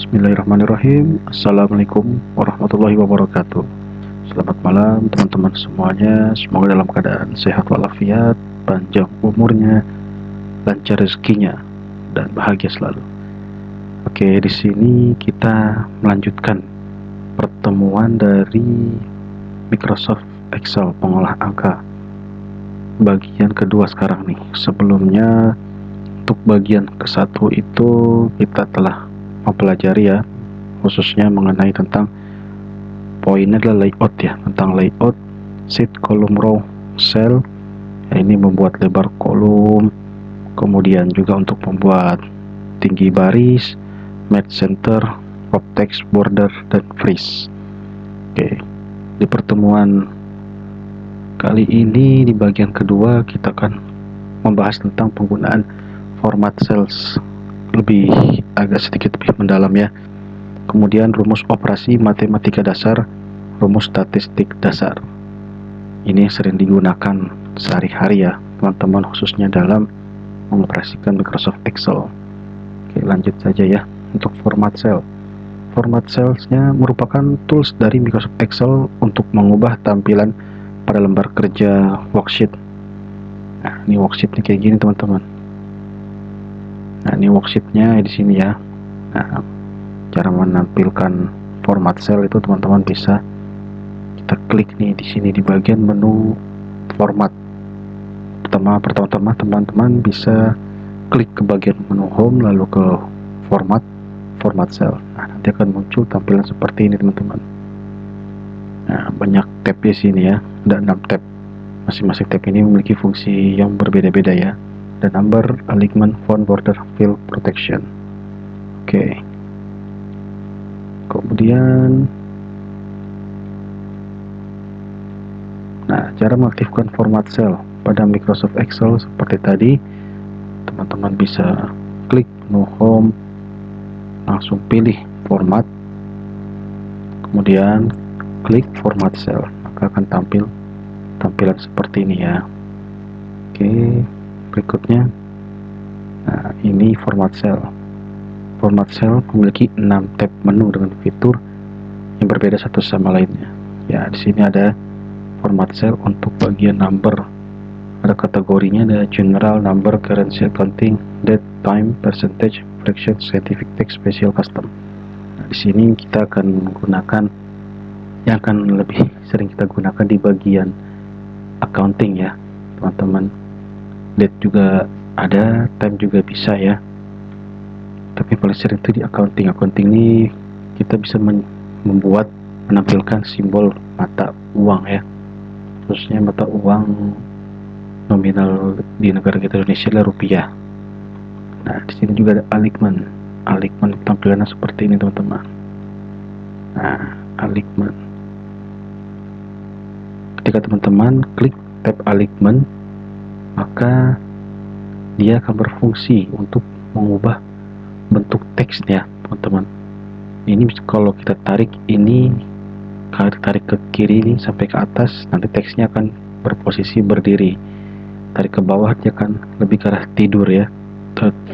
Bismillahirrahmanirrahim. Assalamualaikum warahmatullahi wabarakatuh. Selamat malam teman-teman semuanya. Semoga dalam keadaan sehat walafiat, panjang umurnya, lancar rezekinya, dan bahagia selalu. Oke, di sini kita melanjutkan pertemuan dari Microsoft Excel pengolah angka. Bagian kedua sekarang nih. Sebelumnya untuk bagian ke-1 itu kita telah mempelajari ya, khususnya mengenai tentang poinnya adalah layout ya, tentang layout, sheet, kolom, row, cell ya, ini membuat lebar kolom, kemudian juga untuk membuat tinggi baris, match center, crop text, border, dan freeze. Oke, di pertemuan kali ini di bagian kedua kita akan membahas tentang penggunaan format cells lebih agak sedikit lebih mendalam ya. Kemudian rumus operasi matematika dasar, rumus statistik dasar. Ini sering digunakan sehari-hari ya teman-teman, khususnya dalam mengoperasikan Microsoft Excel. Oke, lanjut saja ya. Untuk format cell, format cellsnya merupakan tools dari Microsoft Excel untuk mengubah tampilan pada lembar kerja worksheet. Nah, ini worksheetnya kayak gini teman-teman. Nah, ini worksheetnya di sini ya. Nah, cara menampilkan format cell itu teman-teman bisa kita klik nih di sini di bagian menu format. Pertama-tama teman-teman bisa klik ke bagian menu home, lalu ke format cell. Nah, nanti akan muncul tampilan seperti ini teman-teman. Nah, banyak tab di sini ya, ada 6 tab. Masing-masing tab ini memiliki fungsi yang berbeda-beda ya. The number, alignment, font, border, fill, protection. Oke. Kemudian, nah, cara mengaktifkan format cell pada Microsoft Excel seperti tadi, teman-teman bisa klik menu home, langsung pilih format, kemudian klik format cell, maka akan tampil tampilan seperti ini ya. Oke. Berikutnya, nah, ini format cell. Format cell memiliki 6 tab menu dengan fitur yang berbeda satu sama lainnya. Ya, di sini ada format cell untuk bagian number. Ada kategorinya, ada general, number, currency, accounting, date, time, percentage, fraction, scientific, text, special, custom. Nah, di sini kita akan menggunakan yang akan lebih sering kita gunakan di bagian accounting ya, teman-teman. Date juga ada, time juga bisa ya, tapi paling sering itu di accounting. Accounting ini kita bisa menampilkan simbol mata uang ya, khususnya mata uang nominal di negara kita Indonesia adalah rupiah. Nah, di sini juga ada alignment. Alignment tampilannya seperti ini teman-teman. Nah, alignment, ketika teman-teman klik tab alignment, maka dia akan berfungsi untuk mengubah bentuk teksnya teman-teman. Ini kalau kita tarik ini, tarik ke kiri ini sampai ke atas, nanti teksnya akan berposisi berdiri. Tarik ke bawah dia akan lebih ke arah tidur ya,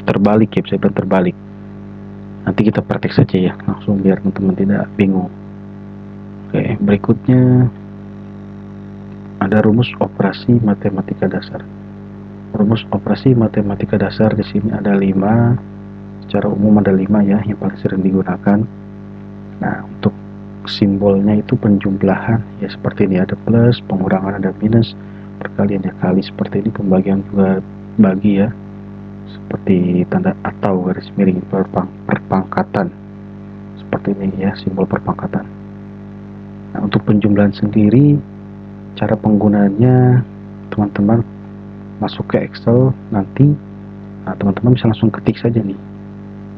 terbalik ya, bisa terbalik. Nanti kita praktek saja ya, langsung biar teman-teman tidak bingung. Oke, berikutnya ada rumus operasi matematika dasar. Rumus operasi matematika dasar di sini ada 5. Secara umum ada 5 ya, yang paling sering digunakan. Nah, untuk simbolnya itu penjumlahan ya seperti ini, ada plus, pengurangan ada minus, perkalian ya kali seperti ini, pembagian juga bagi ya, seperti tanda atau garis miring, perpangkatan seperti ini ya, simbol perpangkatan. Nah, untuk penjumlahan sendiri, cara penggunaannya teman-teman masuk ke Excel nanti, nah, teman-teman bisa langsung ketik saja nih,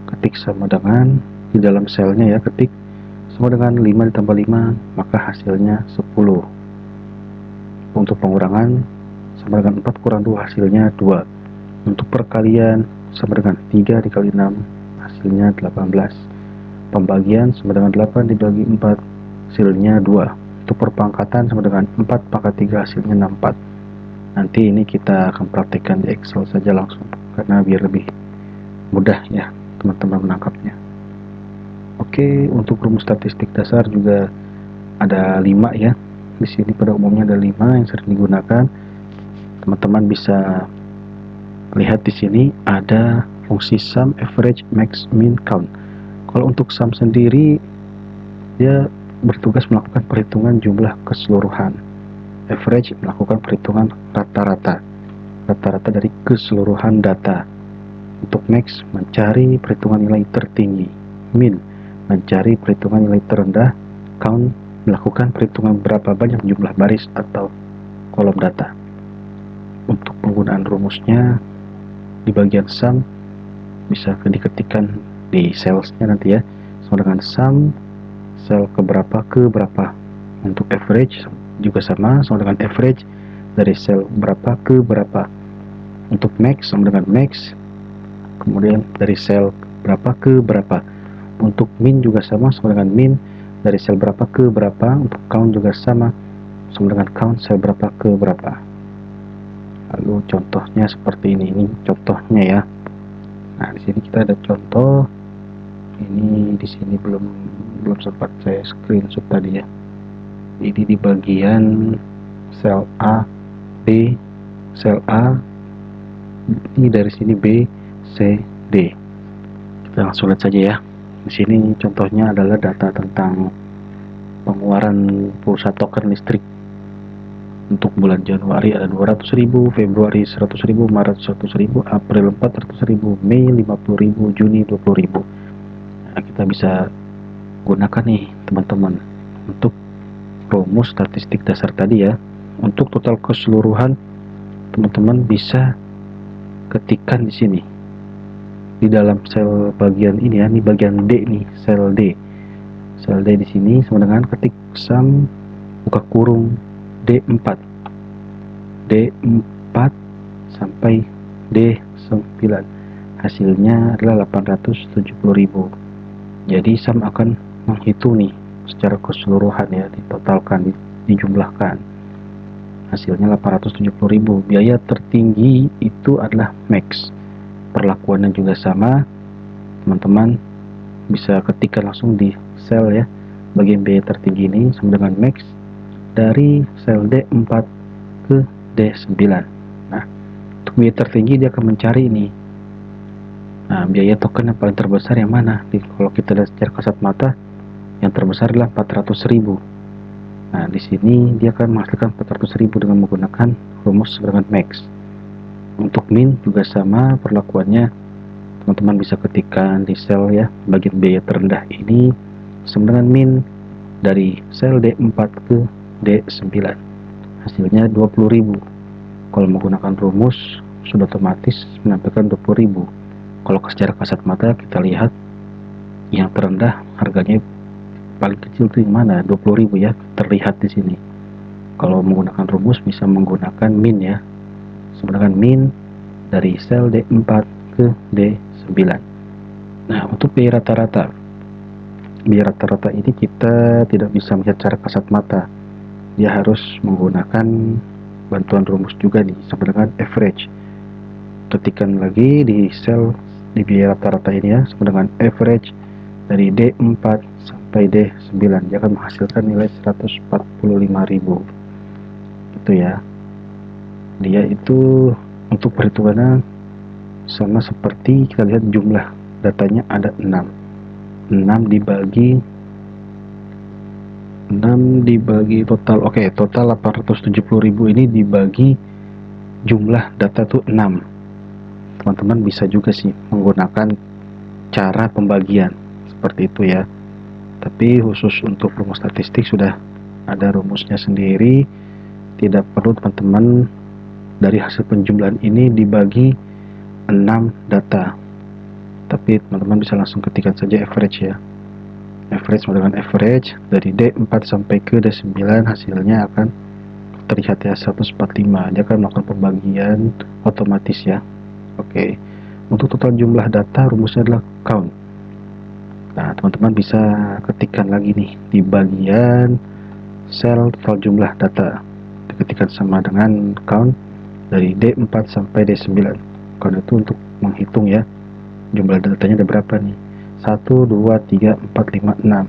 ketik sama dengan di dalam selnya ya, ketik sama dengan 5 ditambah 5 maka hasilnya 10. Untuk pengurangan sama dengan 4 kurang 2 hasilnya 2. Untuk perkalian sama dengan 3 dikali 6 hasilnya 18. Pembagian sama dengan 8 dibagi 4 hasilnya 2. Untuk perpangkatan sama dengan 4 pangkat 3 hasilnya 64. Nanti ini kita akan praktikkan di Excel saja langsung, karena biar lebih mudah ya teman-teman menangkapnya. Oke, untuk rumus statistik dasar juga ada 5 ya. Di sini pada umumnya ada 5 yang sering digunakan. Teman-teman bisa lihat di sini ada fungsi sum, average, max, min, count. Kalau untuk sum sendiri, dia bertugas melakukan perhitungan jumlah keseluruhan. Average melakukan perhitungan rata-rata dari keseluruhan data. Untuk max mencari perhitungan nilai tertinggi. Min mencari perhitungan nilai terendah. Count melakukan perhitungan berapa banyak jumlah baris atau kolom data. Untuk penggunaan rumusnya di bagian sum bisa diketikkan di cellsnya nanti ya, sama dengan sum sel keberapa ke berapa. Untuk average juga sama dengan average dari sel berapa ke berapa. Untuk max sama dengan max, kemudian dari sel berapa ke berapa. Untuk min juga sama dengan min dari sel berapa ke berapa. Untuk count juga sama dengan count sel berapa ke berapa. Lalu contohnya seperti ini contohnya ya. Nah, di sini kita ada contoh. Ini di sini belum sempat saya screenshot tadi ya. Ini di bagian sel A, B, sel A. Ini dari sini B, C, D. Kita langsung lihat saja ya. Di sini contohnya adalah data tentang pengeluaran pulsa token listrik. Untuk bulan Januari ada 200.000, Februari 100.000, Maret 100.000, April 400.000, Mei 50.000, Juni 20.000. Nah, kita bisa gunakan nih teman-teman untuk rumus statistik dasar tadi ya. Untuk total keseluruhan, teman-teman bisa ketikkan di sini di dalam sel bagian ini ya, ini bagian D nih, sel D. Sel D di sini sama dengan ketik sum buka kurung D4 sampai D9. Hasilnya adalah 870.000. Jadi sum akan menghitung nih secara keseluruhan ya, ditotalkan, dijumlahkan. Hasilnya 870.000. Biaya tertinggi itu adalah max. Perlakuannya juga sama. Teman-teman bisa ketikkan langsung di sel ya, bagian biaya tertinggi ini sama dengan max dari sel D4 ke D9. Nah, untuk biaya tertinggi dia akan mencari ini. Nah, biaya token yang paling terbesar yang mana? Kalau kita lihat secara kasat mata, yang terbesar adalah 400.000. Nah, di sini dia akan menghasilkan 400.000 dengan menggunakan rumus dengan max. Untuk min juga sama perlakuannya. Teman-teman bisa ketikkan di sel ya, bagian biaya terendah ini sama dengan min dari sel D4 ke D9. Hasilnya 20.000. Kalau menggunakan rumus sudah otomatis menampilkan 20.000. Kalau secara kasat mata kita lihat yang terendah harganya paling kecil itu yang mana? 20.000 ya, terlihat di sini. Kalau menggunakan rumus bisa menggunakan min ya. Sebenarnya min dari sel D4 ke D9. Nah, untuk biaya rata-rata. Biaya rata-rata ini kita tidak bisa melihat secara kasat mata. Dia harus menggunakan bantuan rumus juga nih, sama dengan average. Ketikkan lagi di sel di biaya rata-rata ini ya, sama dengan average dari D4 sampai D9. Dia akan menghasilkan nilai 145.000. Itu ya. Dia itu untuk perhitungannya sama seperti kita lihat jumlah datanya ada 6 dibagi total. Oke, total 870.000 ini dibagi jumlah data tuh 6. Teman-teman bisa juga sih menggunakan cara pembagian seperti itu ya. Tapi khusus untuk rumus statistik sudah ada rumusnya sendiri. Tidak perlu teman-teman dari hasil penjumlahan ini dibagi 6 data. Tapi teman-teman bisa langsung ketikkan saja average ya. Average dengan average dari D4 sampai ke D9 hasilnya akan terlihat ya 145. Dia akan melakukan pembagian otomatis ya. Oke. Untuk total jumlah data rumusnya adalah count. Nah, teman-teman bisa ketikkan lagi nih di bagian sel total jumlah data. Diketikkan sama dengan count dari D4 sampai D9. Count itu untuk menghitung ya jumlah datanya ada berapa nih. 1, 2, 3, 4, 5, 6. Nah,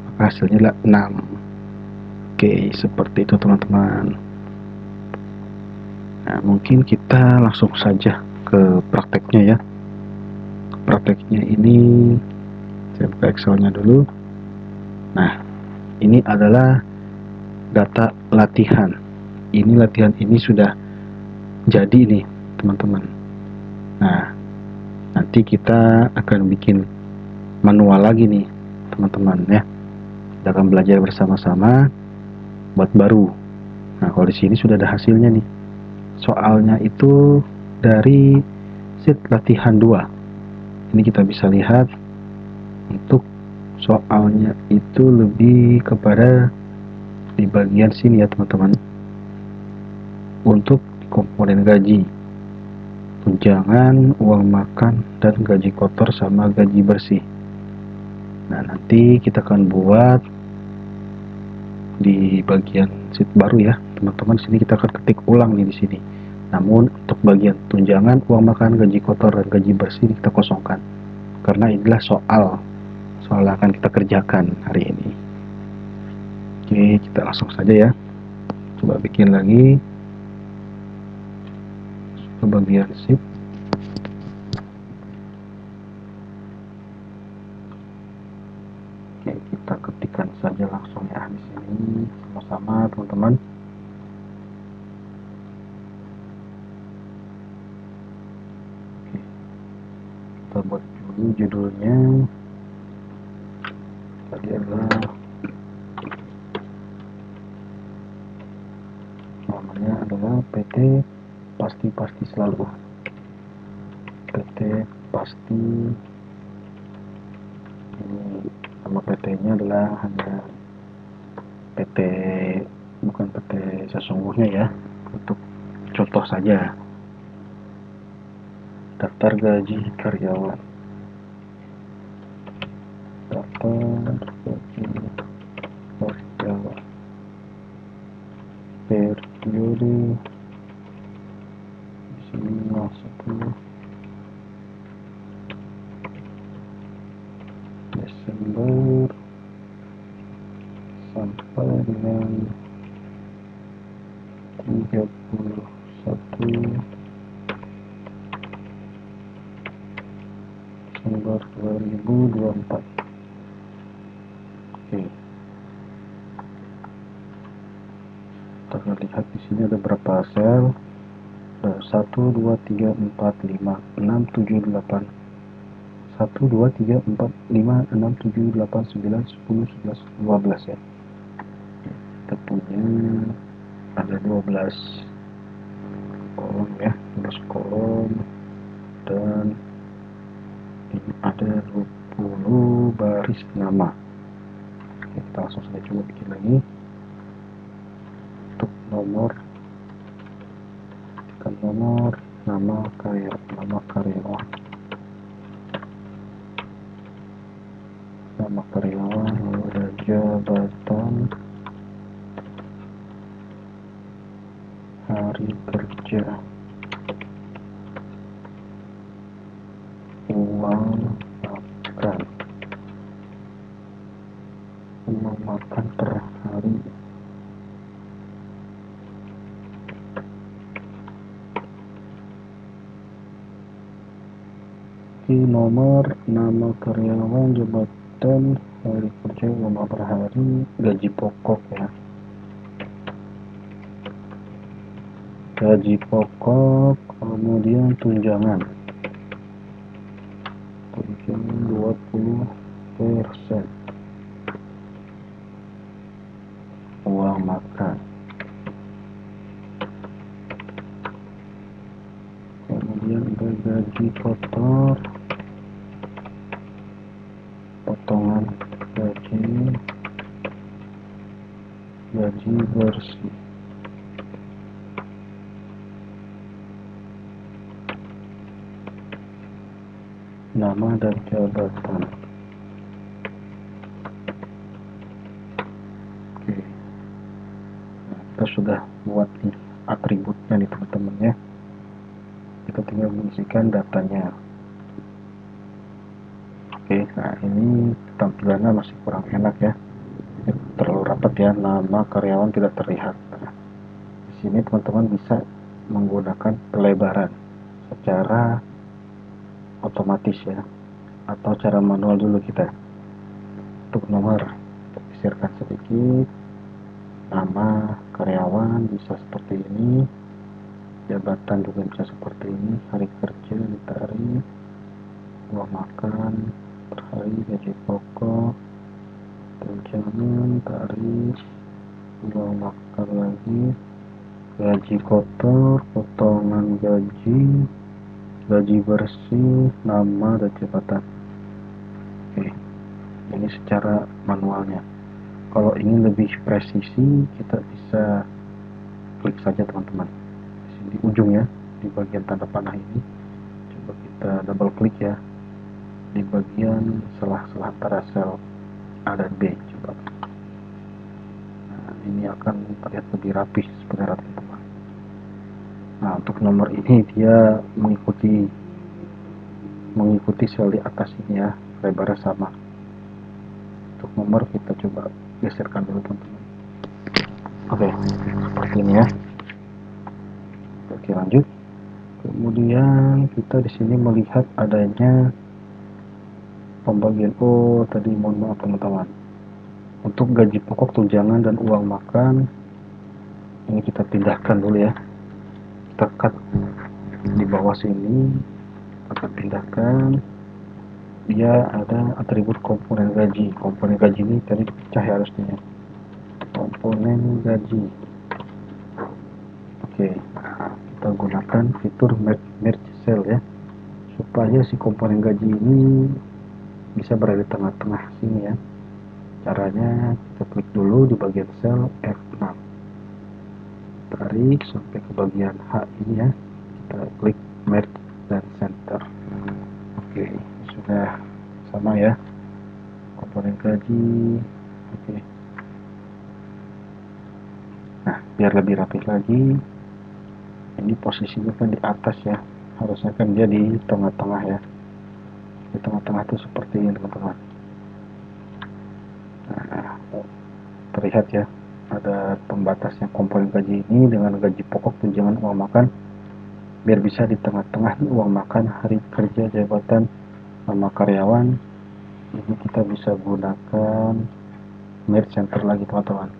maka hasilnya adalah 6. Oke, seperti itu teman-teman. Nah, mungkin kita langsung saja ke prakteknya ya. Prakteknya ini saya buka Excelnya dulu. Nah, ini adalah data latihan. Ini latihan ini sudah jadi nih teman-teman. Nah, nanti kita akan bikin manual lagi nih teman-teman ya. Kita akan belajar bersama-sama buat baru. Nah, kalau di sini sudah ada hasilnya nih. Soalnya itu dari sheet latihan 2. Ini kita bisa lihat untuk soalnya itu lebih kepada di bagian sini ya teman-teman. Untuk komponen gaji, tunjangan, uang makan, dan gaji kotor sama gaji bersih. Nah, nanti kita akan buat di bagian sheet baru ya teman-teman. Sini kita akan ketik ulang nih di sini. Namun untuk bagian tunjangan, uang makan, gaji kotor, dan gaji bersih kita kosongkan karena inilah soal yang akan kita kerjakan hari ini. Oke, kita langsung saja ya. Coba bikin lagi ke bagian sheet. Oke, kita ketikkan saja langsung ya di sini sama-sama teman-teman. Oke, kita buat dulu judulnya. Tadi adalah namanya adalah PT pasti selalu. PT pasti. Ini nama PT-nya adalah hanya PT, bukan PT sesungguhnya ya, untuk contoh saja. Daftar gaji karyawan, daftar gaji karyawan periode di sini 10 Desember sampai dengan 31 Desember 2024. Oke. Kita akan lihat di sini ada berapa sel. 1, 2, 3, 4, 5, 6, 7, 8. 1, 2, 3, 4, 5, 6, 7, 8, 9, 10, 11, 12 ya. Kita punya ada 12 kolom ya, 12 kolom, dan ini ada 20 baris nama. Oke, kita langsung saja coba bikin lagi. Untuk nomor, tekan nomor, nama karyawan, lalu ada jabatan, hari kerja, uang makan per hari, nomor, nama karyawan, jabatan, hari kerja, uang per hari, gaji pokok ya. Gaji pokok, kemudian tunjangan 20%, uang makan, kemudian ada gaji kotor, potongan gaji bersih, nama dan jabatan. Oke. Nah, kita sudah buat nih atributnya nih teman-teman ya. Kita tinggal mengisikan datanya. Nah, ini tampilannya masih kurang enak ya, ini terlalu rapat ya, nama karyawan tidak terlihat. Nah, di sini teman-teman bisa menggunakan pelebaran secara otomatis ya, atau cara manual dulu kita. Untuk nomor, geserkan sedikit, nama karyawan bisa seperti ini, jabatan juga bisa seperti ini, hari kerja ditarik, uang makan per hari, gaji pokok, tunjangan, tarif, uang makan lagi, gaji kotor, potongan gaji, gaji bersih, nama dan jabatan. Oke, ini secara manualnya. Kalau ingin lebih presisi, kita bisa klik saja teman-teman di sini ujung ya, di bagian tanda panah ini. Coba kita double klik ya, di bagian selah-selah antara sel A dan B. Coba. Nah, ini akan terlihat lebih rapi sebenarnya teman-teman. Nah, untuk nomor ini dia mengikuti sel di atas ini ya, lebarnya sama. Untuk nomor kita coba geserkan dulu teman-teman. Oke, seperti ini ya. Oke, lanjut. Kemudian kita di sini melihat adanya pembagian. Oh, tadi mohon maaf teman-teman. Untuk gaji pokok, tunjangan dan uang makan ini kita pindahkan dulu ya. Kita cut di bawah sini, kita pindahkan. Dia ada atribut komponen gaji. Komponen gaji ini tadi dipecah ya harusnya. Komponen gaji. Oke, kita gunakan fitur merge cell ya, supaya si komponen gaji ini bisa berada di tengah-tengah sini ya. Caranya kita klik dulu di bagian sel F6, tarik sampai ke bagian H ini ya, kita klik merge dan center. Oke, sudah sama ya komponen gaji. Oke, nah biar lebih rapi lagi, ini posisinya kan di atas ya, harusnya kan dia di tengah-tengah ya. Di tengah-tengah itu seperti ini teman-teman. Nah, terlihat ya, ada pembatasnya komponen gaji ini dengan gaji pokok, tunjangan, uang makan. Biar bisa di tengah-tengah uang makan, hari kerja, jabatan, nama karyawan. Ini kita bisa gunakan merge center lagi teman-teman.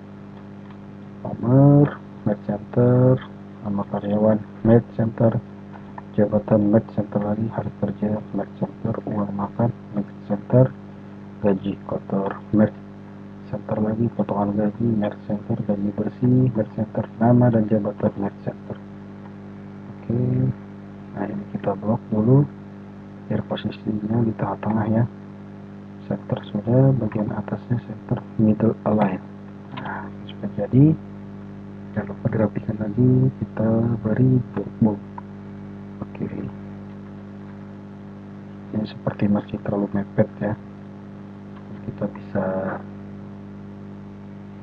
Nomor, merge center, nama karyawan, merge center, jabatan, merge center lagi, hari kerja, merge center, uang makan, merge center, gaji kotor, merge center lagi, potongan gaji, merge center, gaji bersih, merge center, nama dan jabatan, merge center. Oke, nah ini kita blok dulu biar posisinya di tengah-tengah ya. Center sudah, bagian atasnya center middle align. Nah, sudah jadi. Jangan lupa dirapikan lagi, kita beri bold. Oke, ini seperti masih terlalu mepet ya, kita bisa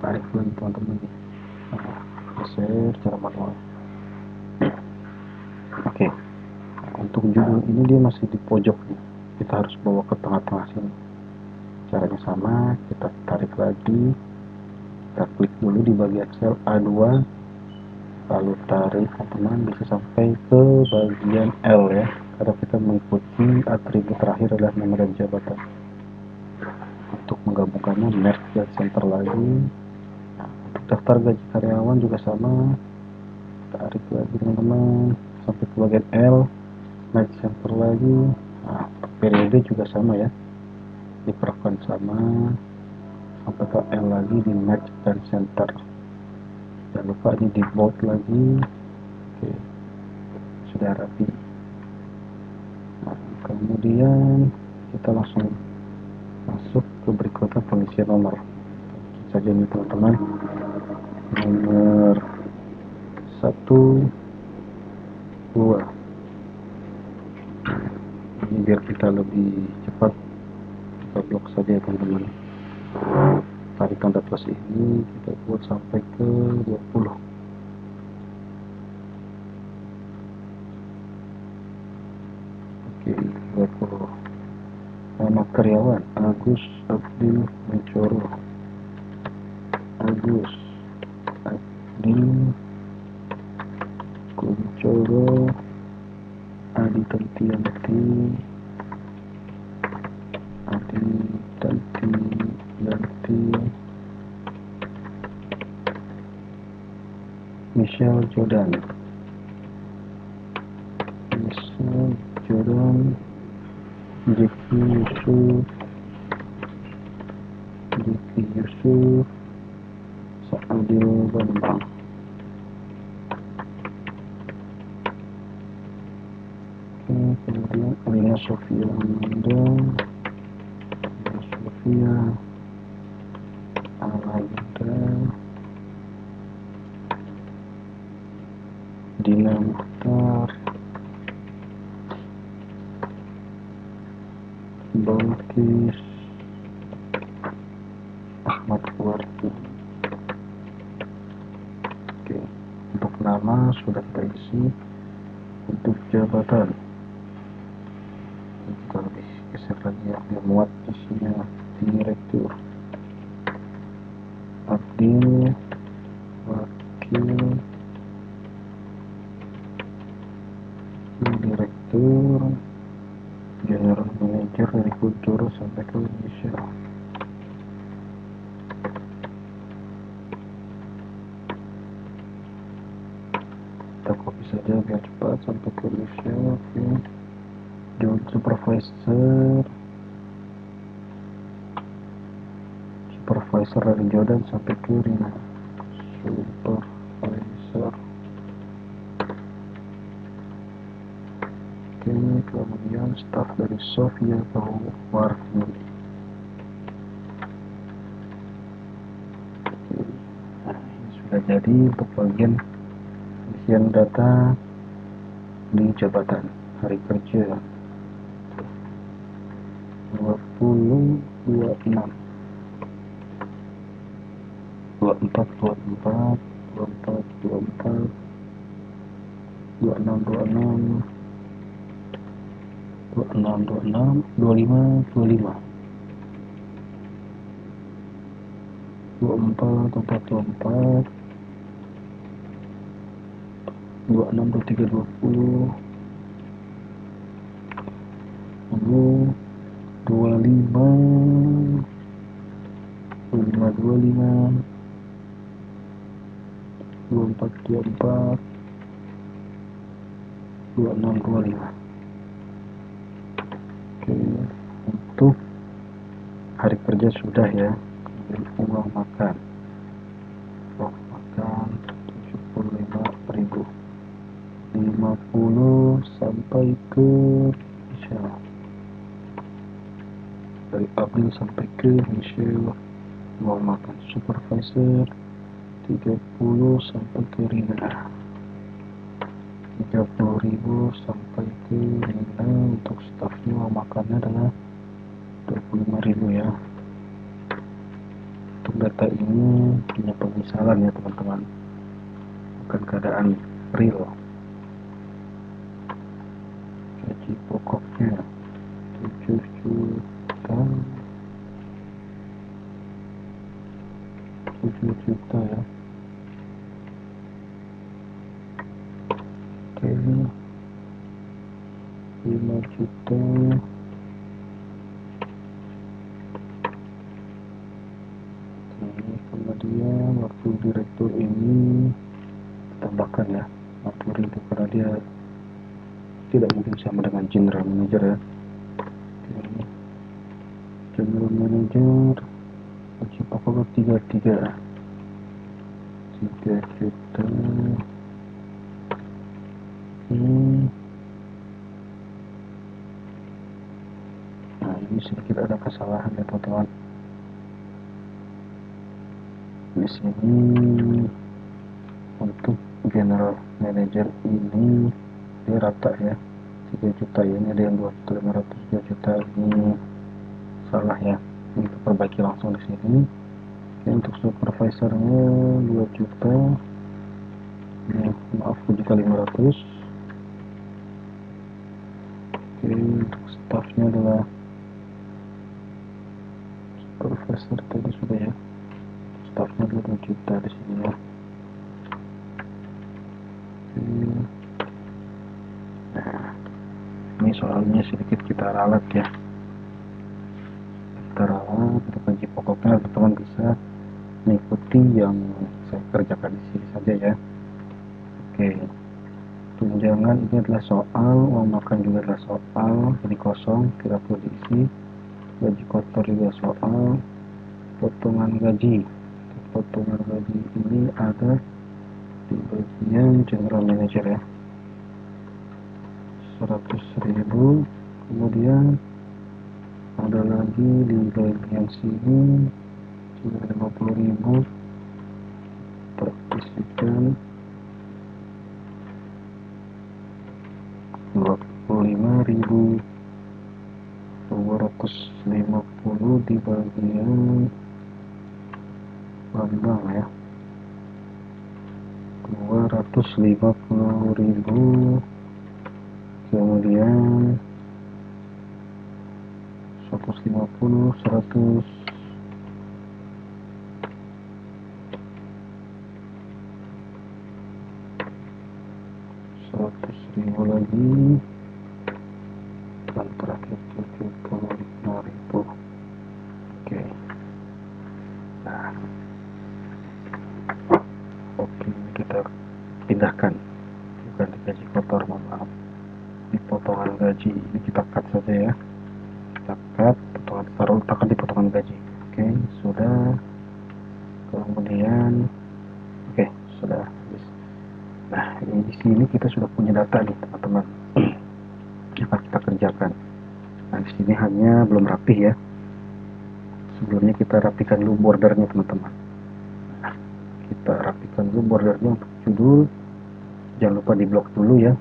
tarik lagi teman-teman nih. Nah, geser cara manual. Oke, untuk judul ini dia masih di pojok nih, kita harus bawa ke tengah-tengah sini. Caranya sama, kita tarik lagi, kita klik dulu di bagian sel A2, lalu tarik teman-teman, bisa sampai ke bagian L ya, karena kita mengikuti atribut terakhir adalah nama dan jabatan. Untuk menggabungkannya merge dan center lagi. Nah, untuk daftar gaji karyawan juga sama, tarik lagi teman-teman sampai ke bagian L, merge center lagi. Nah, untuk periode juga sama ya, diperlakukan sama, sampai ke L lagi di merge dan center. Jangan lupa ini di bold lagi. Oke, sudah rapi. Nah, kemudian kita langsung masuk ke berikutnya, pengisian nomor saja nih teman-teman. Nomor 1, 2. Ini biar kita lebih cepat, kita blok saja ya teman-teman. Tarik tanda plus ini kita buat sampai ke 20. Oke, 20. Nama karyawan Agus Abdil Kuncoro. Agus Abdil Kuncoro Adi Tanti Michelle Jordan Jeki Yusuf Saadil Bambang. Kemudian Alina Sofia Amanda, Sofia Alayda, Dina Mukhtar, Balkis, Ahmad Wardi. Oke, untuk nama sudah kita isi. Untuk jabatan kita lebih geser lagi ya, dia muat isinya. Direktur Abdil, wakil direktur, general manager dari Kuncoro sampai ke Indonesia. Kita copy saja biar cepat sampai ke Indonesia. Oke, job supervisor dari Jordan sampai ke Rina. Supervisor. Oke, kemudian staff dari Sofia ke Wardi. Nah, ini sudah jadi untuk bagian isian data di jabatan. Hari kerja 2026 24 24 24 24 26 26 26 26 25 25 24 24 26 23 20 25 25 25 24 24 26 25. Oke, untuk hari kerja sudah ya. Kemudian uang makan 75.000, 50 sampai ke Michelle, dari Abdul sampai ke Michelle. Uang makan supervisor 30 sampai ke Rina, 30.000 sampai ke Rina. Untuk stafnya uang makannya adalah 25.000 ya. Untuk data ini hanya pemisalan ya teman-teman, bukan keadaan real. Gaji pokoknya 7 juta, 7 juta ya. Oke, 5 juta. Kemudian waktu direktur ini tambahkan ya 40.000 karena dia tidak mungkin sama dengan general manager ya. Oke. General manager gaji pokok 3 juta. Nah, ini sedikit ada kesalahan ya teman-teman. Di sini untuk general manager ini dia rata ya 3 juta ya. Ini ada yang 2.500, 3 juta, ini salah ya. Ini kita perbaiki langsung di sini. Oke, untuk supervisornya 2 juta. Ini maaf 2.500. Oke, untuk staffnya adalah dasar tadi sudah ya, startnya 2 juta di sini ya. Nah, ini soalnya sedikit kita ralat ya, kita ralat untuk gaji pokoknya. Teman-teman bisa mengikuti yang saya kerjakan di sini saja ya. Oke, tunjangan ini adalah soal, uang makan juga adalah soal, jadi kosong, tidak perlu diisi. Gaji kotor juga soal. Potongan gaji ini ada di bagian general manager ya, 100.000. kemudian ada lagi di bagian sini juga 50.000, terisikan 25.250 di bagian Bambang ya, 250.000. kemudian 150, 100, 100.000 lagi, dan terakhir 75.000. Oke, nah oke, ini kita pindahkan, bukan di gaji kotor, mohon maaf, di potongan gaji ini kita cut saja ya, kita cut potongan, taruh letakkan di potongan gaji. Oke, sudah. Kemudian oke, sudah habis. Nah, ini di sini kita sudah punya data nih teman-teman, akan kita kerjakan. Nah, di sini hanya belum rapih ya, sebelumnya kita rapikan dulu bordernya teman-teman. Nah, kita rapikan dulu bordernya untuk judul, jangan lupa di blok dulu ya,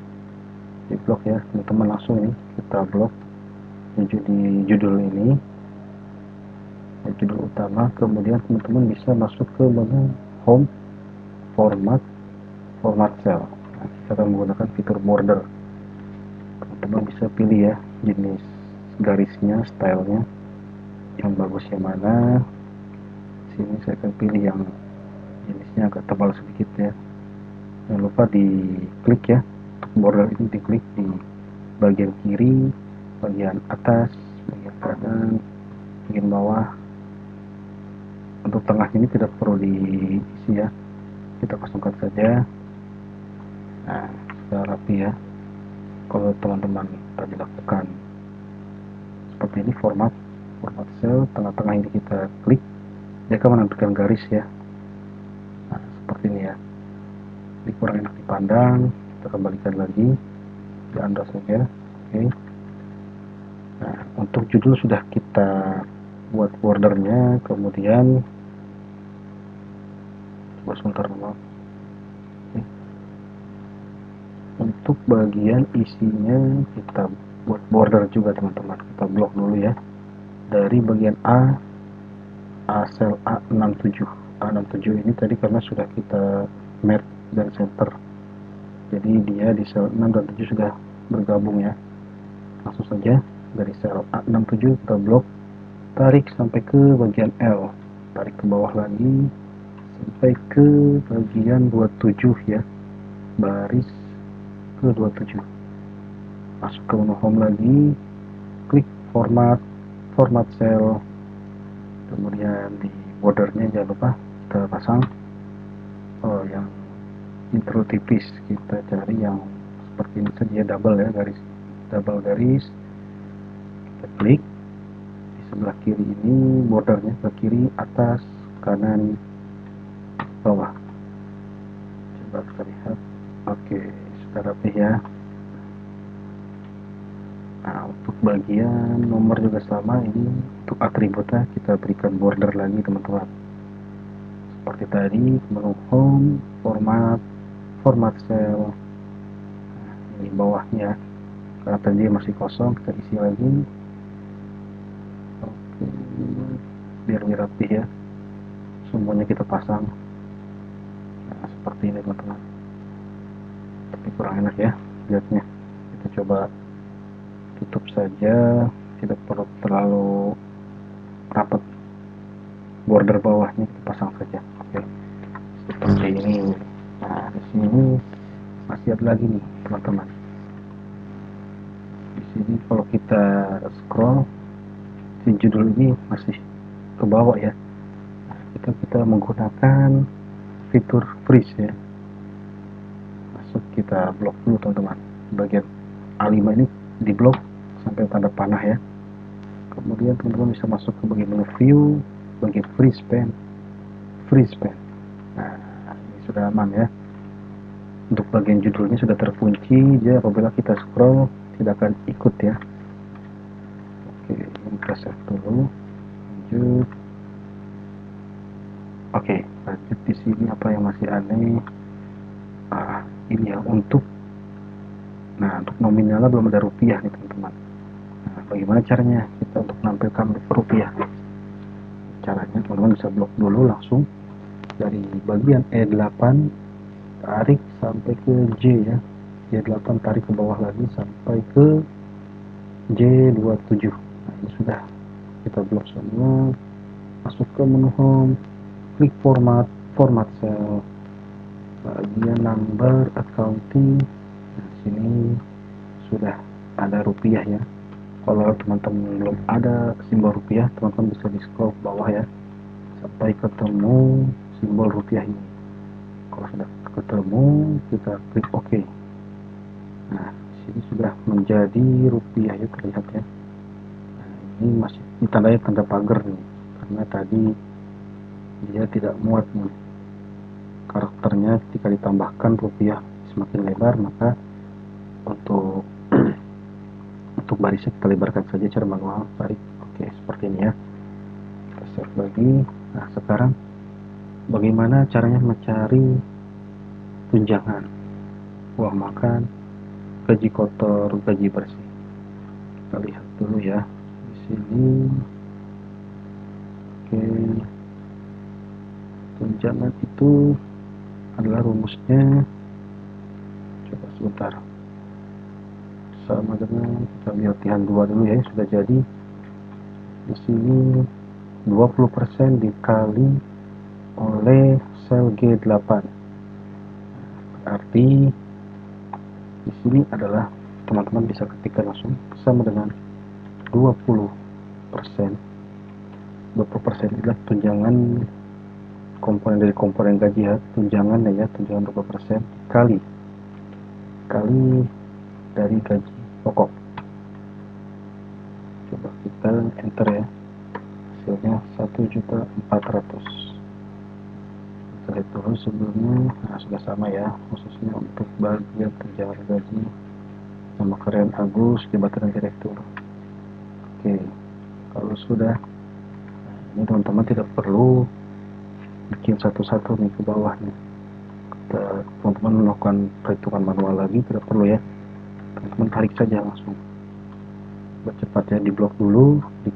di blok ya teman-teman. Langsung ini kita blok di judul ini, judul utama. Kemudian teman-teman bisa masuk ke menu home, format cell. Nah, kita akan menggunakan fitur border. Teman-teman bisa pilih ya jenis garisnya, stylenya yang bagus yang mana. Sini saya akan pilih yang jenisnya agak tebal sedikit ya. Jangan lupa diklik ya, untuk border ini diklik di bagian kiri, bagian atas, bagian kanan, bagian bawah. Untuk tengah ini tidak perlu diisi ya, kita kosongkan saja. Nah, sudah rapi ya. Kalau teman-teman tadi lakukan seperti ini, format cell, tengah-tengah ini kita klik, dia akan menampilkan garis ya. Nah, seperti ini ya. Ini kurang enak dipandang, kita kembalikan lagi, di anda saja. Oke. Nah, untuk judul sudah kita buat bordernya, kemudian coba sebentar maaf. Untuk bagian isinya kita buat border juga teman-teman, kita blok dulu ya. Dari bagian cell A67 ini tadi karena sudah kita merge dan center, jadi dia di sel 6 dan 7 sudah bergabung ya. Langsung saja dari sel A67 kita blok, tarik sampai ke bagian L, tarik ke bawah lagi sampai ke bagian 27 ya, baris ke 27. Masuk ke menu home lagi, klik format cell, kemudian di bordernya jangan lupa kita pasang yang intro tipis. Kita cari yang seperti ini saja, double ya, double garis. Kita klik di sebelah kiri ini, bordernya ke kiri, atas, kanan, bawah. Coba kita lihat. Oke, sudah rapi ya. Nah, untuk bagian nomor juga sama, ini untuk atributnya kita berikan border lagi teman-teman. Seperti tadi, menu home, format cell. Nah, ini bawahnya, karena tadi masih kosong, kita isi lagi. Oke, biar lebih rapi ya, semuanya kita pasang. Nah, seperti ini teman-teman, tapi kurang enak ya lihatnya. Kita coba tutup saja, tidak perlu terlalu rapat. border bawahnya kita pasang saja. Oke, seperti ini. Nah, di sini masih ada lagi nih teman-teman. Di sini kalau kita scroll, si judul ini masih ke bawah ya. Nah, kita menggunakan fitur freeze ya. Masuk kita blok dulu teman-teman. Bagian A5 ini di blok sampai tanda panah ya. Kemudian teman-teman bisa masuk ke bagian menu view, bagian freeze pen. Nah, ini sudah aman ya. Untuk bagian judulnya sudah terkunci, jadi apabila kita scroll tidak akan ikut ya. Oke, ini kita save dulu. Lanjut. Oke, lanjut di sini apa yang masih aneh? Ini ya untuk nominalnya belum ada rupiah nih teman-teman. Nah, bagaimana caranya kita untuk menampilkan rupiah? Caranya teman-teman bisa blok dulu langsung dari bagian E8, tarik sampai ke J ya. J8 tarik ke bawah lagi sampai ke J27. Nah, ini sudah kita blok semua. Masuk ke menu home, klik format cell, bagian number accounting. Nah, sini sudah ada rupiah ya. Kalau teman-teman belum ada simbol rupiah, teman-teman bisa di scroll ke bawah ya sampai ketemu simbol rupiah ini. Kalau sudah ketemu, kita klik OK. Nah, sini sudah menjadi rupiah ya, terlihat ya. Nah, ini masih ditandai tanda pagar nih, karena tadi dia tidak muat nih karakternya. Ketika ditambahkan rupiah semakin lebar, maka untuk barisnya kita lebarkan saja cara manual, tarik. Oke, seperti ini ya. Kita save lagi. Nah, sekarang bagaimana caranya mencari tunjangan, uang makan, gaji kotor, gaji bersih? Kita lihat dulu ya di sini. Oke, tunjangan itu adalah rumusnya. Coba sebentar. Sama dengan kita lihat latihan 2 dulu ya, sudah jadi. Di sini 20% dikali oleh sel G8. Berarti di sini adalah teman-teman bisa ketikkan langsung sama dengan 20%. 20% adalah tunjangan komponen dari komponen gaji ya, tunjangannya ya, tunjangan 20% kali dari gaji pokok. Coba kita enter ya, hasilnya 1.400.000. kita lihat dulu sebelumnya. Nah, sudah sama ya, khususnya untuk bagian tunjangan gaji, nama karyawan Agus, jabatan direktur. Oke, kalau sudah, ini teman-teman tidak perlu bikin satu-satu nih ke bawahnya. Teman-teman melakukan perhitungan manual lagi tidak perlu ya, teman-teman tarik saja langsung. Cepat ya, di blok dulu di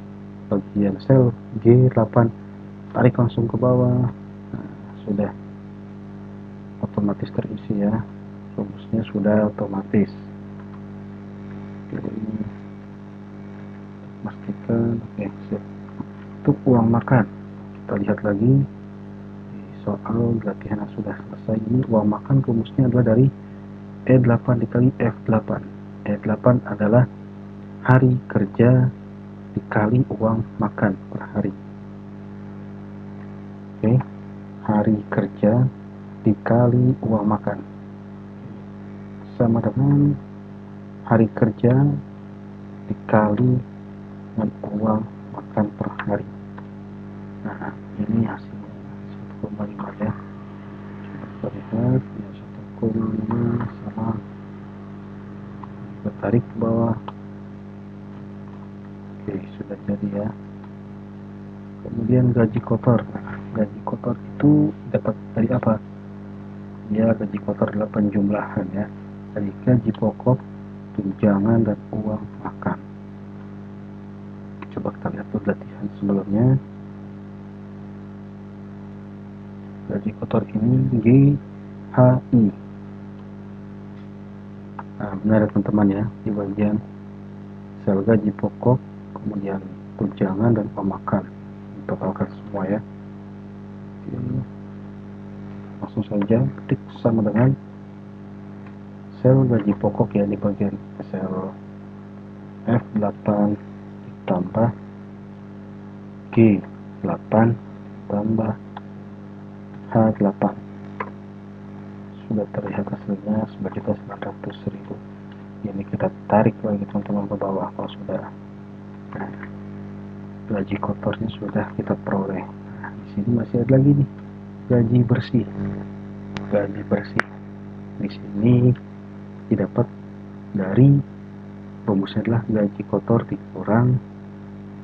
bagian sel G8, tarik langsung ke bawah. Nah, sudah otomatis terisi ya, rumusnya sudah otomatis. Jadi pastikan oke, siap. Untuk uang makan kita lihat lagi soal latihan yang sudah selesai. Ini uang makan rumusnya adalah dari E8 dikali F8. E8 adalah hari kerja dikali uang makan per hari. Oke, hari kerja dikali uang makan sama dengan hari kerja dikali dengan uang makan per hari. Nah, ini hasilnya 1,5 ya. Coba kita lihat ya, 1,5 sama, kita tarik ke bawah. Oke, sudah jadi ya. Kemudian gaji kotor. Nah, gaji kotor itu dapat dari apa? Ya, gaji kotor adalah penjumlahan ya dari gaji pokok, tunjangan, dan uang makan. Coba kita lihat dulu latihan sebelumnya. Gaji kotor ini GHI. Nah, benar teman-teman ya, di bagian sel gaji pokok, kemudian tunjangan dan uang makan, totalkan semua ya. Oke, langsung saja ketik sama dengan sel gaji pokok ya, di bagian sel F8 tambah G8 tambah H8. Sudah terlihat hasilnya sebagai 900.000. Ini kita tarik lagi teman-teman ke bawah kalau sudah. Nah, gaji kotornya sudah kita peroleh. Nah, di sini masih ada lagi nih gaji bersih. Gaji bersih di sini didapat dari rumusnya adalah gaji kotor dikurang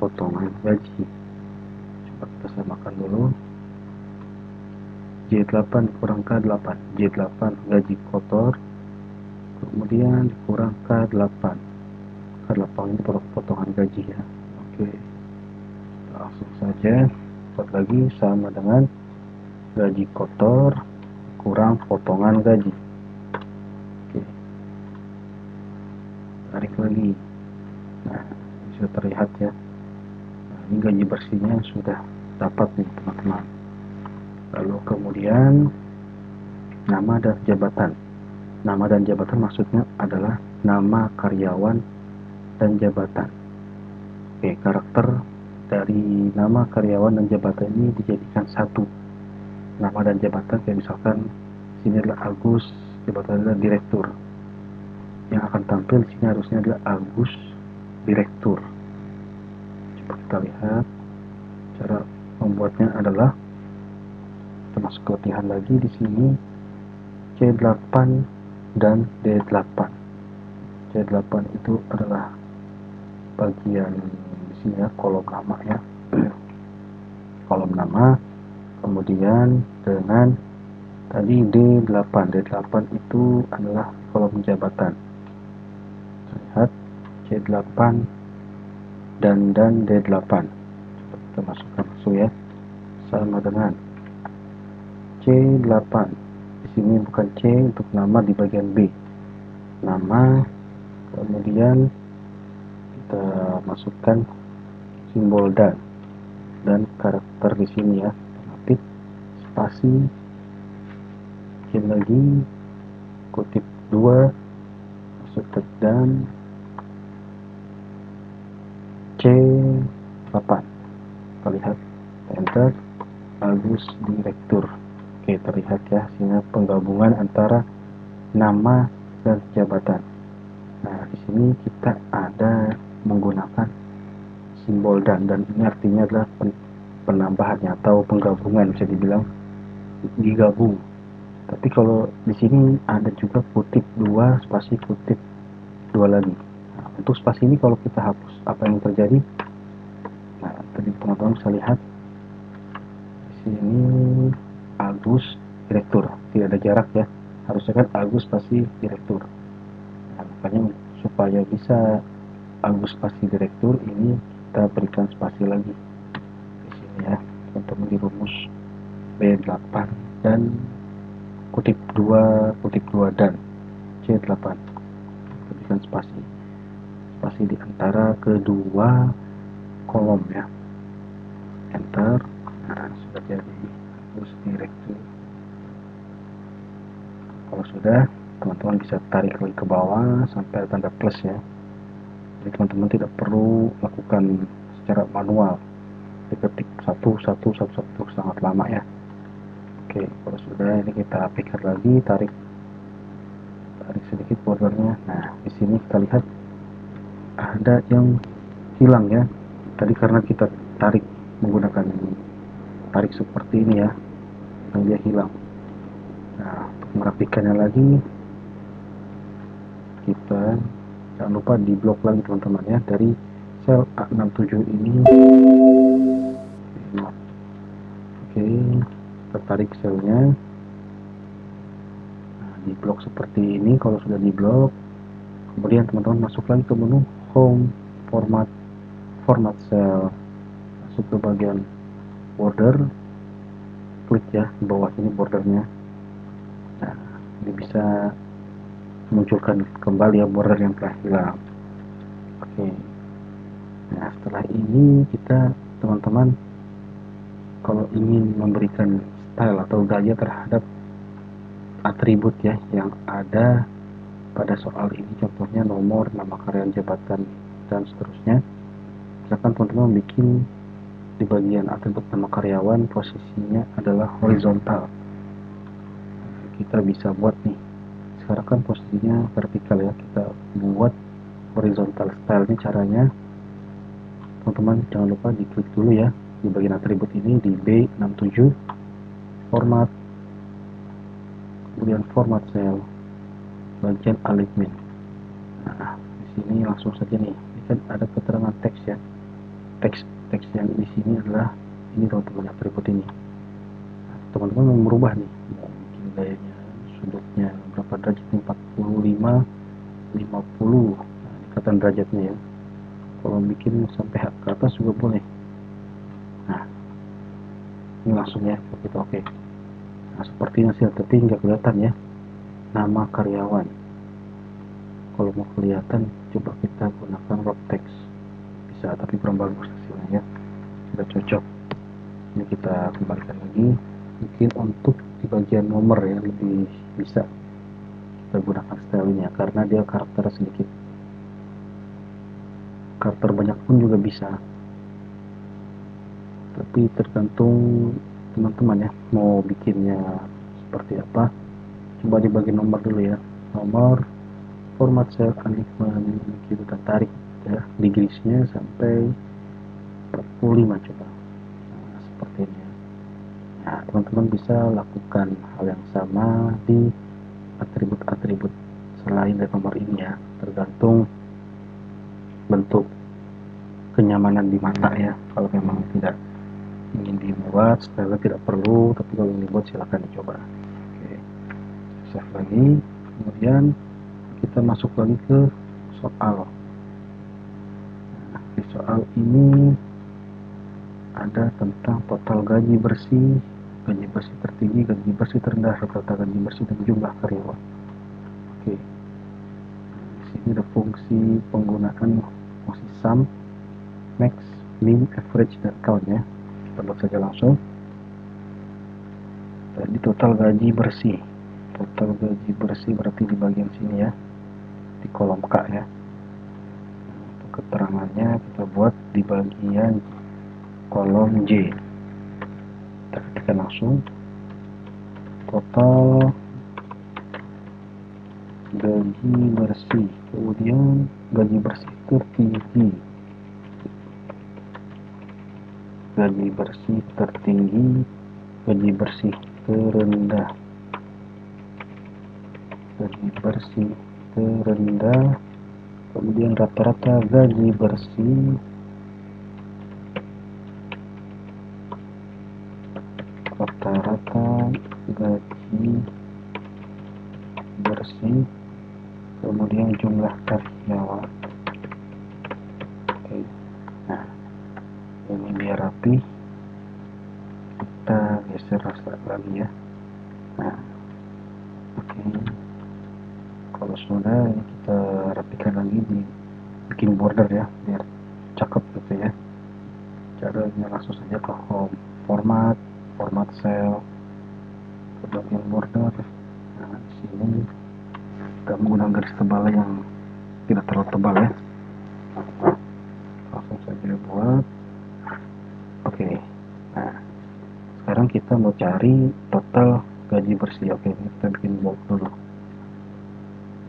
potongan gaji. Coba kita samakan dulu. J8 dikurang K8. J8 gaji kotor, kemudian dikurang K8. K8 ini potongan gaji ya. Oke, langsung saja buat lagi sama dengan gaji kotor kurang potongan gaji. Oke, tarik lagi. Nah, bisa terlihat ya. Nah, ini gaji bersihnya sudah dapat nih teman-teman. Lalu kemudian nama dan jabatan. Nama dan jabatan maksudnya adalah nama karyawan dan jabatan. Oke, karakter dari nama karyawan dan jabatan ini dijadikan satu. Nama dan jabatan kayak misalkan sini adalah Agus, jabatan adalah direktur. Yang akan tampil di sini harusnya adalah Agus direktur. Coba kita lihat cara membuatnya adalah kita masuk ke latihan lagi di sini C8 dan D8. C8 itu adalah bagian di sini ya, kolom nama ya. Kolom nama, kemudian dengan tadi D8. D8 itu adalah kolom jabatan. Lihat C8 dan D8. Kita masukkan langsung ya. Sama dengan C8. Di sini bukan C untuk nama di bagian B. Nama, kemudian kita masukkan simbol dan karakter di sini ya. Ketik spasi, bikin lagi kutip 2, masuk dan C8. Kita lihat, enter, Agus direktur. Oke, terlihat ya hasilnya penggabungan antara nama dan jabatan. Nah, di sini kita ada menggunakan simbol dan ini artinya adalah penambahannya atau penggabungan, bisa dibilang digabung. Tapi kalau di sini ada juga kutip 2 spasi kutip 2 lagi. Nah, untuk spasi ini kalau kita hapus, apa yang terjadi? Nah, tadi teman-teman bisa lihat di sini Agus direktur, tidak ada jarak ya, harusnya kan Agus spasi direktur. Nah, makanya supaya bisa Agus spasi direktur ini kita berikan spasi lagi di sini ya teman-teman, di rumus B8 dan kutip 2 dan C8. Kita berikan spasi di antara kedua kolom ya, enter. Nah, sudah jadi Agus direktur. Kalau sudah, teman-teman bisa tarik lagi ke bawah sampai tanda plus ya. Jadi teman-teman tidak perlu lakukan secara manual, diketik satu sangat lama ya. Oke, kalau sudah ini kita rapikan lagi, tarik sedikit bordernya. Nah, di sini kita lihat ada yang hilang ya. Tadi karena kita tarik menggunakan tarik seperti ini ya, yang dia hilang. Nah, untuk merapikannya lagi, kita jangan lupa di blok lagi teman-teman ya, dari sel A67 ini. Oke, kita tarik selnya. Nah, di blok seperti ini. Kalau sudah di blok, kemudian teman-teman masuk lagi ke menu home, format cell, masuk ke bagian border, klik ya di bawah ini bordernya. Nah, ini bisa munculkan kembali ya border yang telah hilang. Oke, nah setelah ini kita teman-teman kalau ingin memberikan style atau gaya terhadap atribut ya yang ada pada soal ini, contohnya nomor, nama karyawan, jabatan, dan seterusnya. Misalkan teman-teman bikin di bagian atribut nama karyawan posisinya adalah horizontal, kita bisa buat nih, sekarang kan posisinya vertikal ya, kita buat horizontal. Stylenya caranya teman-teman jangan lupa diklik dulu ya di bagian atribut ini di B67 format, kemudian format cell, bagian alignment. Nah, di sini langsung saja nih, ini kan ada keterangan teks ya, teks yang di sini adalah ini teman-teman, atribut ini. Nah, teman-teman mau merubah nih, mau bikin gayanya, sudutnya berapa derajat, 45, 50, nah, ikatan derajatnya ya. Kalau bikin sampai ke atas juga boleh. Nah, ini langsung ya kita oke. Nah, seperti hasil, tapi nggak kelihatan ya nama karyawan. Kalau mau kelihatan, coba kita gunakan wrap text, bisa, tapi kurang bagus hasilnya ya, sudah cocok. Ini kita kembalikan lagi, mungkin untuk di bagian nomor ya lebih bisa kita gunakan stylenya karena dia karakter sedikit, karakter banyak pun juga bisa, tapi tergantung teman-teman ya mau bikinnya seperti apa. Coba di bagian nomor dulu ya, nomor, format cell, alignment, kita tarik ya degrees-nya sampai 45 coba. Nah, seperti ini. Nah, teman-teman bisa lakukan hal yang sama di atribut-atribut selain dari nomor ini ya, tergantung bentuk kenyamanan di mata ya. Kalau memang tidak ingin dibuat, style tidak perlu, tapi kalau ingin dibuat silahkan dicoba. Oke, save lagi, kemudian kita masuk lagi ke soal. Nah, di soal ini ada tentang total gaji bersih tertinggi, gaji bersih terendah, rata-rata gaji bersih, dan jumlah karyawan. Oke, di sini ada fungsi penggunaan fungsi sum, max, min, average, dan count ya. Kita buat saja langsung. Tadi total gaji bersih, berarti di bagian sini ya, di kolom K ya. Untuk keterangannya kita buat di bagian kolom J. Kita ketikkan langsung total gaji bersih, kemudian gaji bersih tertinggi, gaji bersih tertinggi, gaji bersih terendah, gaji bersih terendah, kemudian rata-rata gaji bersih, kemudian jumlah karyawan. Oke, nah ini biar rapi, kita geser lagi ya. Nah, oke, kalau sudah ini kita rapikan lagi, bikin border ya biar cakep gitu ya. Caranya langsung saja ke home, format cell, ke bagian border. Nah, di sini kita menggunakan garis tebal yang tidak terlalu tebal ya, langsung saja buat. Oke, nah sekarang kita mau cari total gaji bersih. Oke, ini kita bikin bold dulu,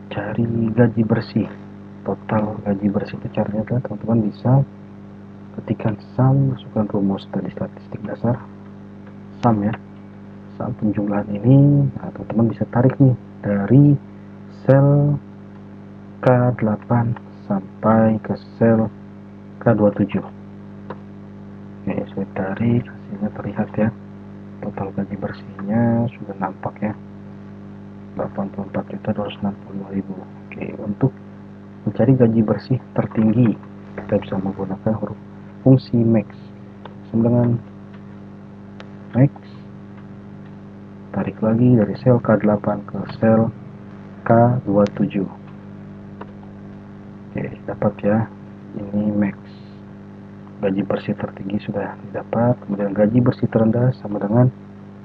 cari gaji bersih, total gaji bersih. Itu caranya adalah teman-teman bisa ketikkan sum, masukkan rumus tadi statistik dasar sum ya, sum penjumlahan ini. Nah, teman-teman bisa tarik nih dari sel K8 sampai ke sel K27. Oke, saya tarik, hasilnya terlihat ya, total gaji bersihnya sudah nampak ya, 84.260.000. Oke, untuk mencari gaji bersih tertinggi kita bisa menggunakan huruf fungsi max, sama dengan max, tarik lagi dari sel K8 ke sel K27. Oke, dapat ya, ini max. gaji bersih tertinggi sudah didapat, kemudian gaji bersih terendah sama dengan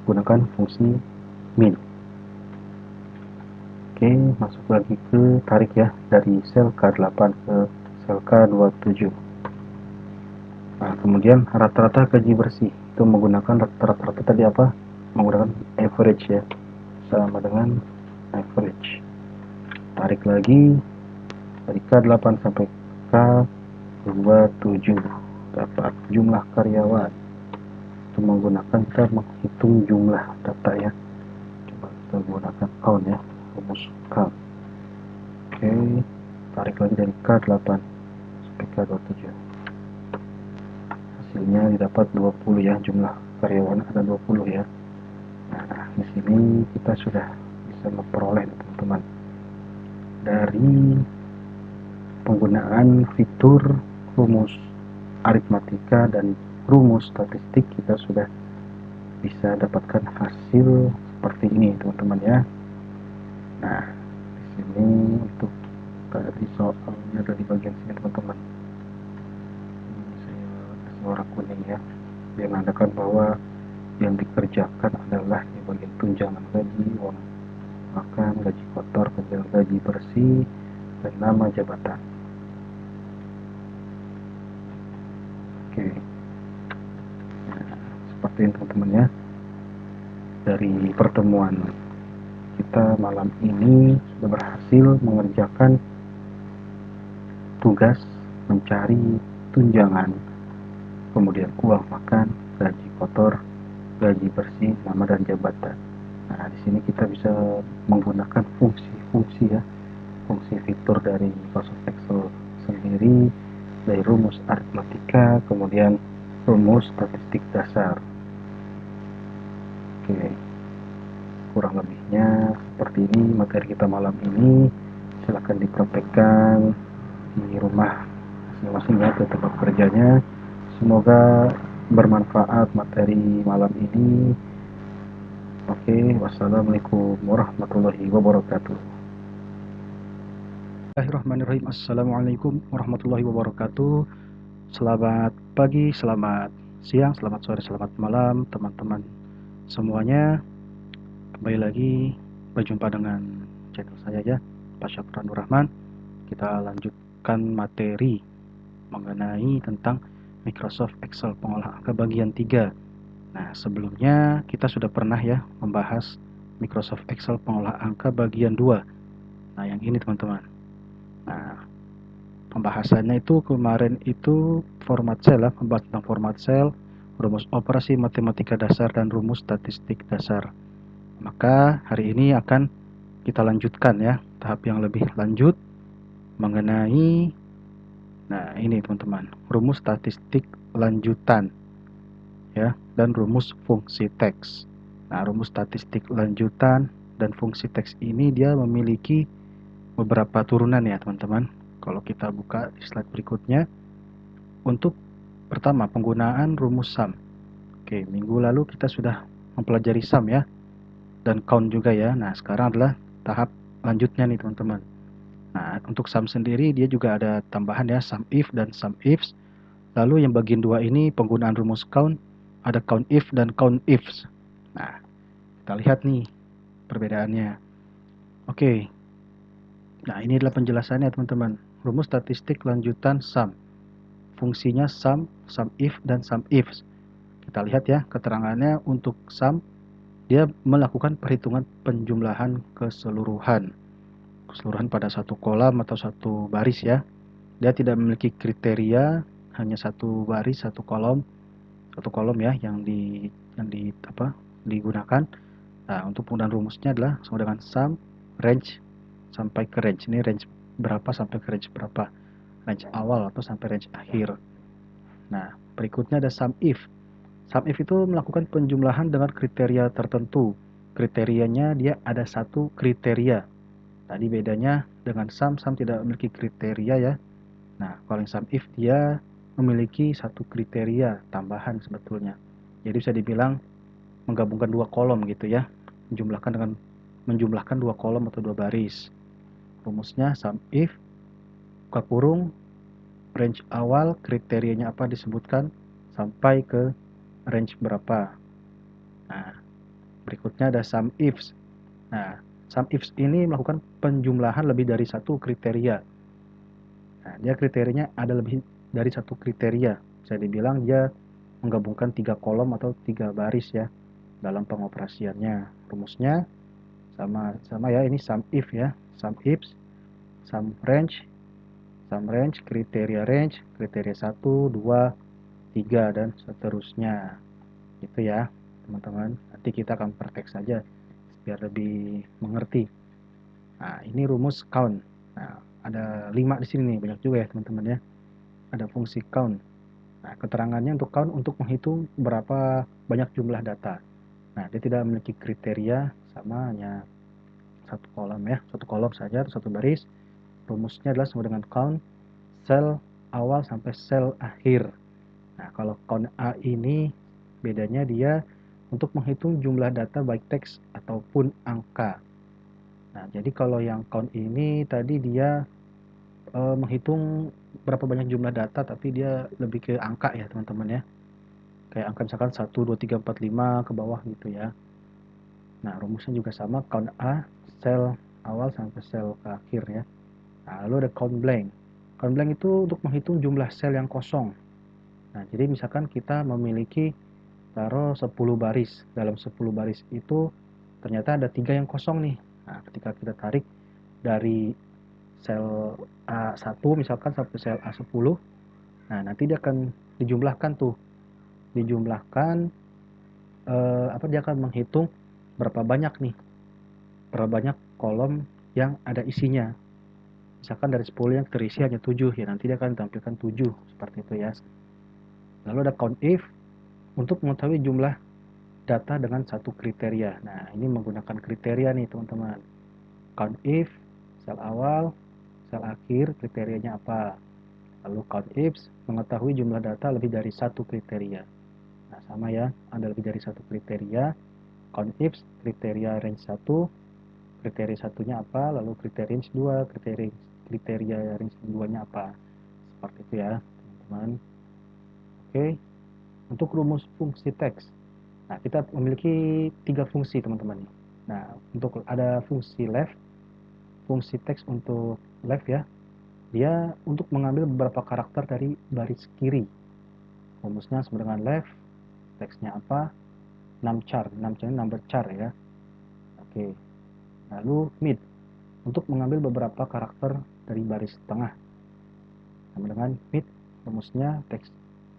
gunakan fungsi min. Oke, masuk lagi ke tarik ya, dari sel K8 ke sel K27. Nah, kemudian rata-rata gaji bersih itu menggunakan rata-rata tadi apa? Menggunakan average ya, sama dengan average. Tarik lagi dari K8 sampai K27, dapat jumlah karyawan. Itu menggunakan, kita menghitung jumlah data ya. Coba kita gunakan count ya, rumus count. Oke, tarik lagi dari K8 sampai K27. Hasilnya didapat 20 ya, jumlah karyawan ada 20 ya. Nah, di sini kita sudah bisa memperoleh teman-teman dari penggunaan fitur rumus aritmatika dan rumus statistik. Kita sudah bisa dapatkan hasil seperti ini teman-teman ya. Nah, di sini untuk tadi soalnya ada di bagian sini teman-teman. Ini saya kasih warna kuning ya, biar menandakan bahwa yang dikerjakan adalah di bagian tunjangan gaji, uang makan, gaji kotor, kemudian gaji bersih, dan nama jabatan. Oke, nah, seperti ini teman-teman ya. Dari pertemuan kita malam ini sudah berhasil mengerjakan tugas mencari tunjangan, kemudian uang makan, gaji kotor, gaji bersih, nama dan jabatan. Nah, di sini kita bisa menggunakan fungsi-fungsi ya, fungsi fitur dari Microsoft Excel sendiri, dari rumus aritmatika, kemudian rumus statistik dasar. Oke, kurang lebihnya seperti ini materi kita malam ini. Silahkan dipraktekkan di rumah masing-masing ya, ke tempat kerjanya. Semoga bermanfaat materi malam ini. Oke, wassalamualaikum warahmatullahi wabarakatuh. Bismillahirrahmanirrahim. Assalamualaikum warahmatullahi wabarakatuh. Selamat pagi, selamat siang, selamat sore, selamat malam teman-teman semuanya. Kembali lagi berjumpa dengan channel saya ya, Pak Syafran Nur Rahman. Kita lanjutkan materi mengenai tentang Microsoft Excel pengolahan angka bagian 3. Nah, sebelumnya kita sudah pernah ya membahas Microsoft Excel pengolahan angka bagian 2. Nah, yang ini teman-teman. Nah, pembahasannya itu kemarin itu format sel ya, membahas tentang format sel, rumus operasi matematika dasar, dan rumus statistik dasar. Maka hari ini akan kita lanjutkan ya, tahap yang lebih lanjut mengenai, nah ini teman-teman, rumus statistik lanjutan ya, dan rumus fungsi teks. Nah, rumus statistik lanjutan dan fungsi teks ini dia memiliki beberapa turunan ya teman-teman. Kalau kita buka di slide berikutnya, untuk pertama penggunaan rumus sum. Oke, minggu lalu kita sudah mempelajari sum ya, dan count juga ya. Nah, sekarang adalah tahap lanjutnya nih teman-teman. Nah, untuk sum sendiri dia juga ada tambahan ya, sum if dan sum ifs. Lalu yang bagian 2 ini penggunaan rumus count, ada count if dan count ifs. Nah, kita lihat nih perbedaannya. Oke. Nah, ini adalah penjelasannya teman-teman. Rumus statistik lanjutan sum. Fungsinya sum, sum if, dan sum ifs. Kita lihat ya keterangannya. Untuk sum, dia melakukan perhitungan penjumlahan keseluruhan pada satu kolam atau satu baris ya. Dia tidak memiliki kriteria, hanya satu baris, satu kolom ya yang digunakan. Nah, untuk penggunaan rumusnya adalah sama dengan sum range sampai ke range. Ini range berapa sampai ke range berapa, range awal atau sampai range akhir. Nah, berikutnya ada sum if. Sum if itu melakukan penjumlahan dengan kriteria tertentu. Kriterianya dia ada satu kriteria. Tadi bedanya dengan sum tidak memiliki kriteria ya. Nah, kalau yang sum if dia memiliki satu kriteria tambahan sebetulnya. Jadi bisa dibilang menggabungkan dua kolom gitu ya. Menjumlahkan dua kolom atau dua baris. Rumusnya sum if buka kurung range awal kriterianya apa disebutkan sampai ke range berapa. Nah, berikutnya ada sum ifs. Nah, sum ifs ini melakukan penjumlahan lebih dari satu kriteria. Nah, dia kriterianya ada lebih dari satu kriteria. Bisa dibilang dia menggabungkan 3 kolom atau 3 baris ya dalam pengoperasiannya. Rumusnya sama ya, ini sum if ya, sum ifs, sum range, kriteria 1, 2, 3 dan seterusnya. Gitu ya, teman-teman. Nanti kita akan praktek saja biar lebih mengerti. Nah, ini rumus count. Nah, ada 5 di sini nih, banyak juga ya, teman-teman ya. Ada fungsi count. Nah, keterangannya untuk count untuk menghitung berapa banyak jumlah data. Nah, dia tidak memiliki kriteria, sama hanya satu kolom ya, satu kolom saja atau satu baris. Rumusnya adalah sama dengan count sel awal sampai sel akhir. Nah, kalau count A ini bedanya dia untuk menghitung jumlah data baik teks ataupun angka. Nah, jadi kalau yang count ini tadi dia menghitung berapa banyak jumlah data, tapi dia lebih ke angka ya teman-teman ya. Kayak angka misalkan 1, 2, 3, 4, 5 ke bawah gitu ya. Nah, rumusnya juga sama, count A, sel awal sampai sel akhir ya. Nah, lalu ada count blank. Count blank itu untuk menghitung jumlah sel yang kosong. Nah, jadi misalkan kita memiliki taruh 10 baris. Dalam 10 baris itu ternyata ada 3 yang kosong nih. Nah, ketika kita tarik dari sel A1 misalkan sampai sel A10, nah nanti dia akan dijumlahkan tuh. Dijumlahkan dia akan menghitung berapa banyak nih. Berapa banyak kolom yang ada isinya. Misalkan dari 10 yang terisi hanya 7, ya nanti dia akan tampilkan 7 seperti itu ya. Lalu ada count if untuk mengetahui jumlah data dengan satu kriteria. Nah, ini menggunakan kriteria nih teman-teman. Count if, sel awal, sel akhir, kriterianya apa. Lalu count ifs, mengetahui jumlah data lebih dari satu kriteria. Nah, sama ya, ada lebih dari satu kriteria. Count ifs, kriteria range 1, kriteria satunya apa, lalu kriteria range 2, kriteria range 2-nya apa. Seperti itu ya, teman-teman. Oke, untuk rumus fungsi teks. Nah, kita memiliki 3 fungsi, teman-teman. Nah, untuk ada fungsi left, fungsi teks untuk left ya, dia untuk mengambil beberapa karakter dari baris kiri. Rumusnya sama dengan left, teksnya apa, numchar number char ya. Oke, lalu mid untuk mengambil beberapa karakter dari baris tengah, sama dengan mid. Rumusnya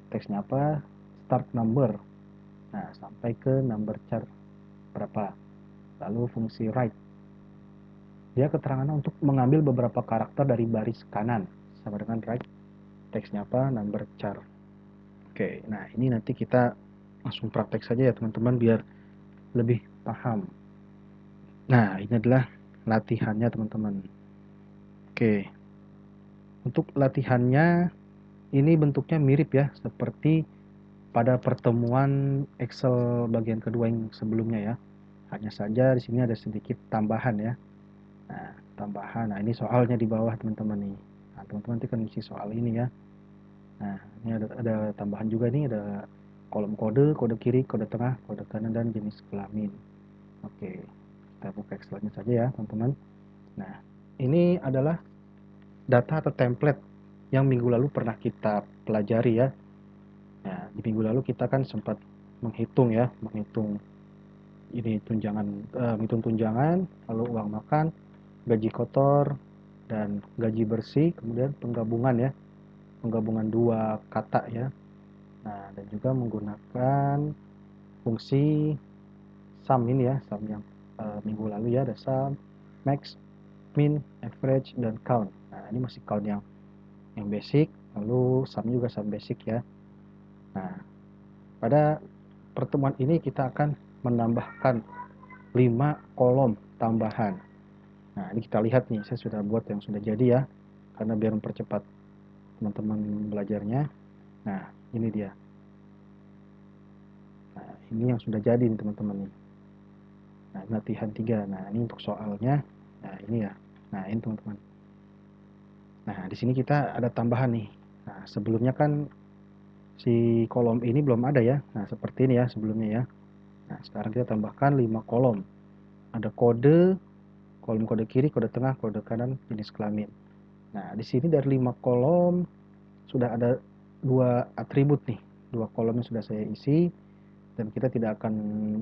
teksnya apa, start number, nah sampai ke number char berapa. Lalu fungsi right, dia keterangannya untuk mengambil beberapa karakter dari baris kanan, sama dengan right, teksnya apa, number char. Oke, nah ini nanti kita langsung praktek saja ya teman-teman biar lebih paham. Nah, ini adalah latihannya teman-teman. Oke, untuk latihannya ini bentuknya mirip ya seperti pada pertemuan Excel bagian kedua yang sebelumnya ya. Hanya saja di sini ada sedikit tambahan ya. Nah, tambahan. Nah, ini soalnya di bawah teman-teman nih. Nah, teman-teman nanti kan isi soal ini ya. Nah, ini ada tambahan juga nih, ada kolom kode, kode kiri, kode tengah, kode kanan, dan jenis kelamin. Oke, kita buka Excelnya saja ya teman-teman. Nah, ini adalah data atau template yang minggu lalu pernah kita pelajari ya. Nah, di minggu lalu kita kan sempat menghitung ya, menghitung ini menghitung tunjangan, lalu uang makan, gaji kotor, dan gaji bersih, kemudian penggabungan ya, penggabungan dua kata ya. Nah, dan juga menggunakan fungsi sum ini ya, sum yang minggu lalu ya, ada sum, max, min, average, dan count. Nah, ini masih count yang basic, lalu sum juga sum basic ya. Nah, pada pertemuan ini kita akan menambahkan 5 kolom tambahan. Nah, ini kita lihat nih, saya sudah buat yang sudah jadi ya, karena biar mempercepat teman-teman belajarnya. Nah, ini dia. Nah, ini yang sudah jadi nih teman-teman nih. Nah, latihan 3. Nah, ini untuk soalnya. Nah, ini ya. Nah, ini teman-teman. Nah, di sini kita ada tambahan nih. Nah, sebelumnya kan si kolom ini belum ada ya. Nah, seperti ini ya sebelumnya ya. Nah, sekarang kita tambahkan 5 kolom. Ada kode, kolom kode kiri, kode tengah, kode kanan, jenis kelamin. Nah, di sini dari 5 kolom sudah ada 2 atribut nih. 2 kolom yang sudah saya isi dan kita tidak akan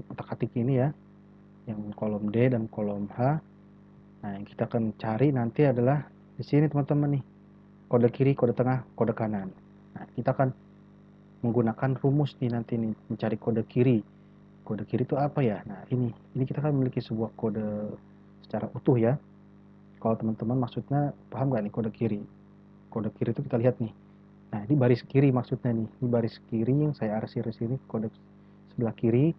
otak-atik ini ya. Yang kolom D dan kolom H. Nah, yang kita akan cari nanti adalah di sini teman-teman nih. Kode kiri, kode tengah, kode kanan. Nah, kita akan menggunakan rumus nih nanti nih mencari kode kiri. Kode kiri itu apa ya? Nah, ini kita kan memiliki sebuah kode secara utuh ya. Kalau teman-teman maksudnya paham nggak nih kode kiri? Kode kiri itu kita lihat nih. Nah, ini baris kiri maksudnya nih. Ini baris kiri yang saya arsir di sini kode sebelah kiri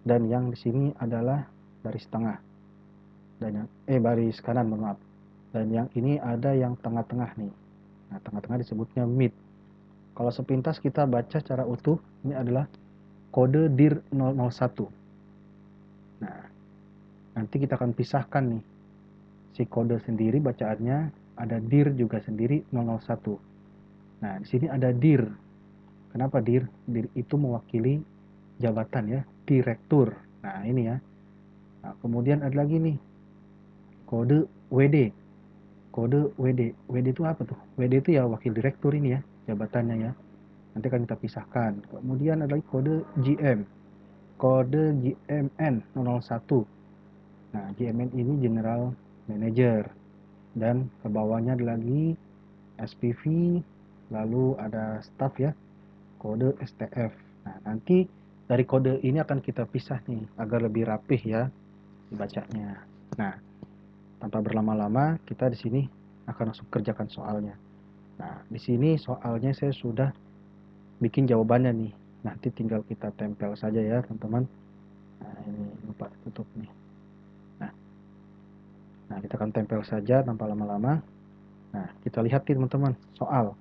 dan yang di sini adalah baris tengah. Dan yang baris kanan, mohon maaf. Dan yang ini ada yang tengah-tengah nih. Nah, tengah-tengah disebutnya mid. Kalau sepintas kita baca secara utuh, ini adalah kode dir 001. Nah, nanti kita akan pisahkan nih. Si kode sendiri bacaannya ada dir juga sendiri 001. Nah, di sini ada dir. Kenapa dir? Dir itu mewakili jabatan ya, direktur. Nah, ini ya. Nah, kemudian ada lagi nih, kode WD. Kode WD. WD itu apa tuh? WD itu ya wakil direktur ini ya, jabatannya ya. Nanti akan kita pisahkan. Kemudian ada lagi kode GM. Kode GMN 001. Nah, GMN ini General Manager. Dan ke bawahnya ada lagi SPV, lalu ada staff ya, kode STF. Nah, nanti dari kode ini akan kita pisah nih, agar lebih rapih ya dibacanya. Nah, tanpa berlama-lama, kita di sini akan langsung kerjakan soalnya. Nah, di sini soalnya saya sudah bikin jawabannya nih. Nanti tinggal kita tempel saja ya, teman-teman. Nah, ini lupa tutup nih. Nah, nah kita akan tempel saja tanpa lama-lama. Nah, kita lihat nih teman-teman, soal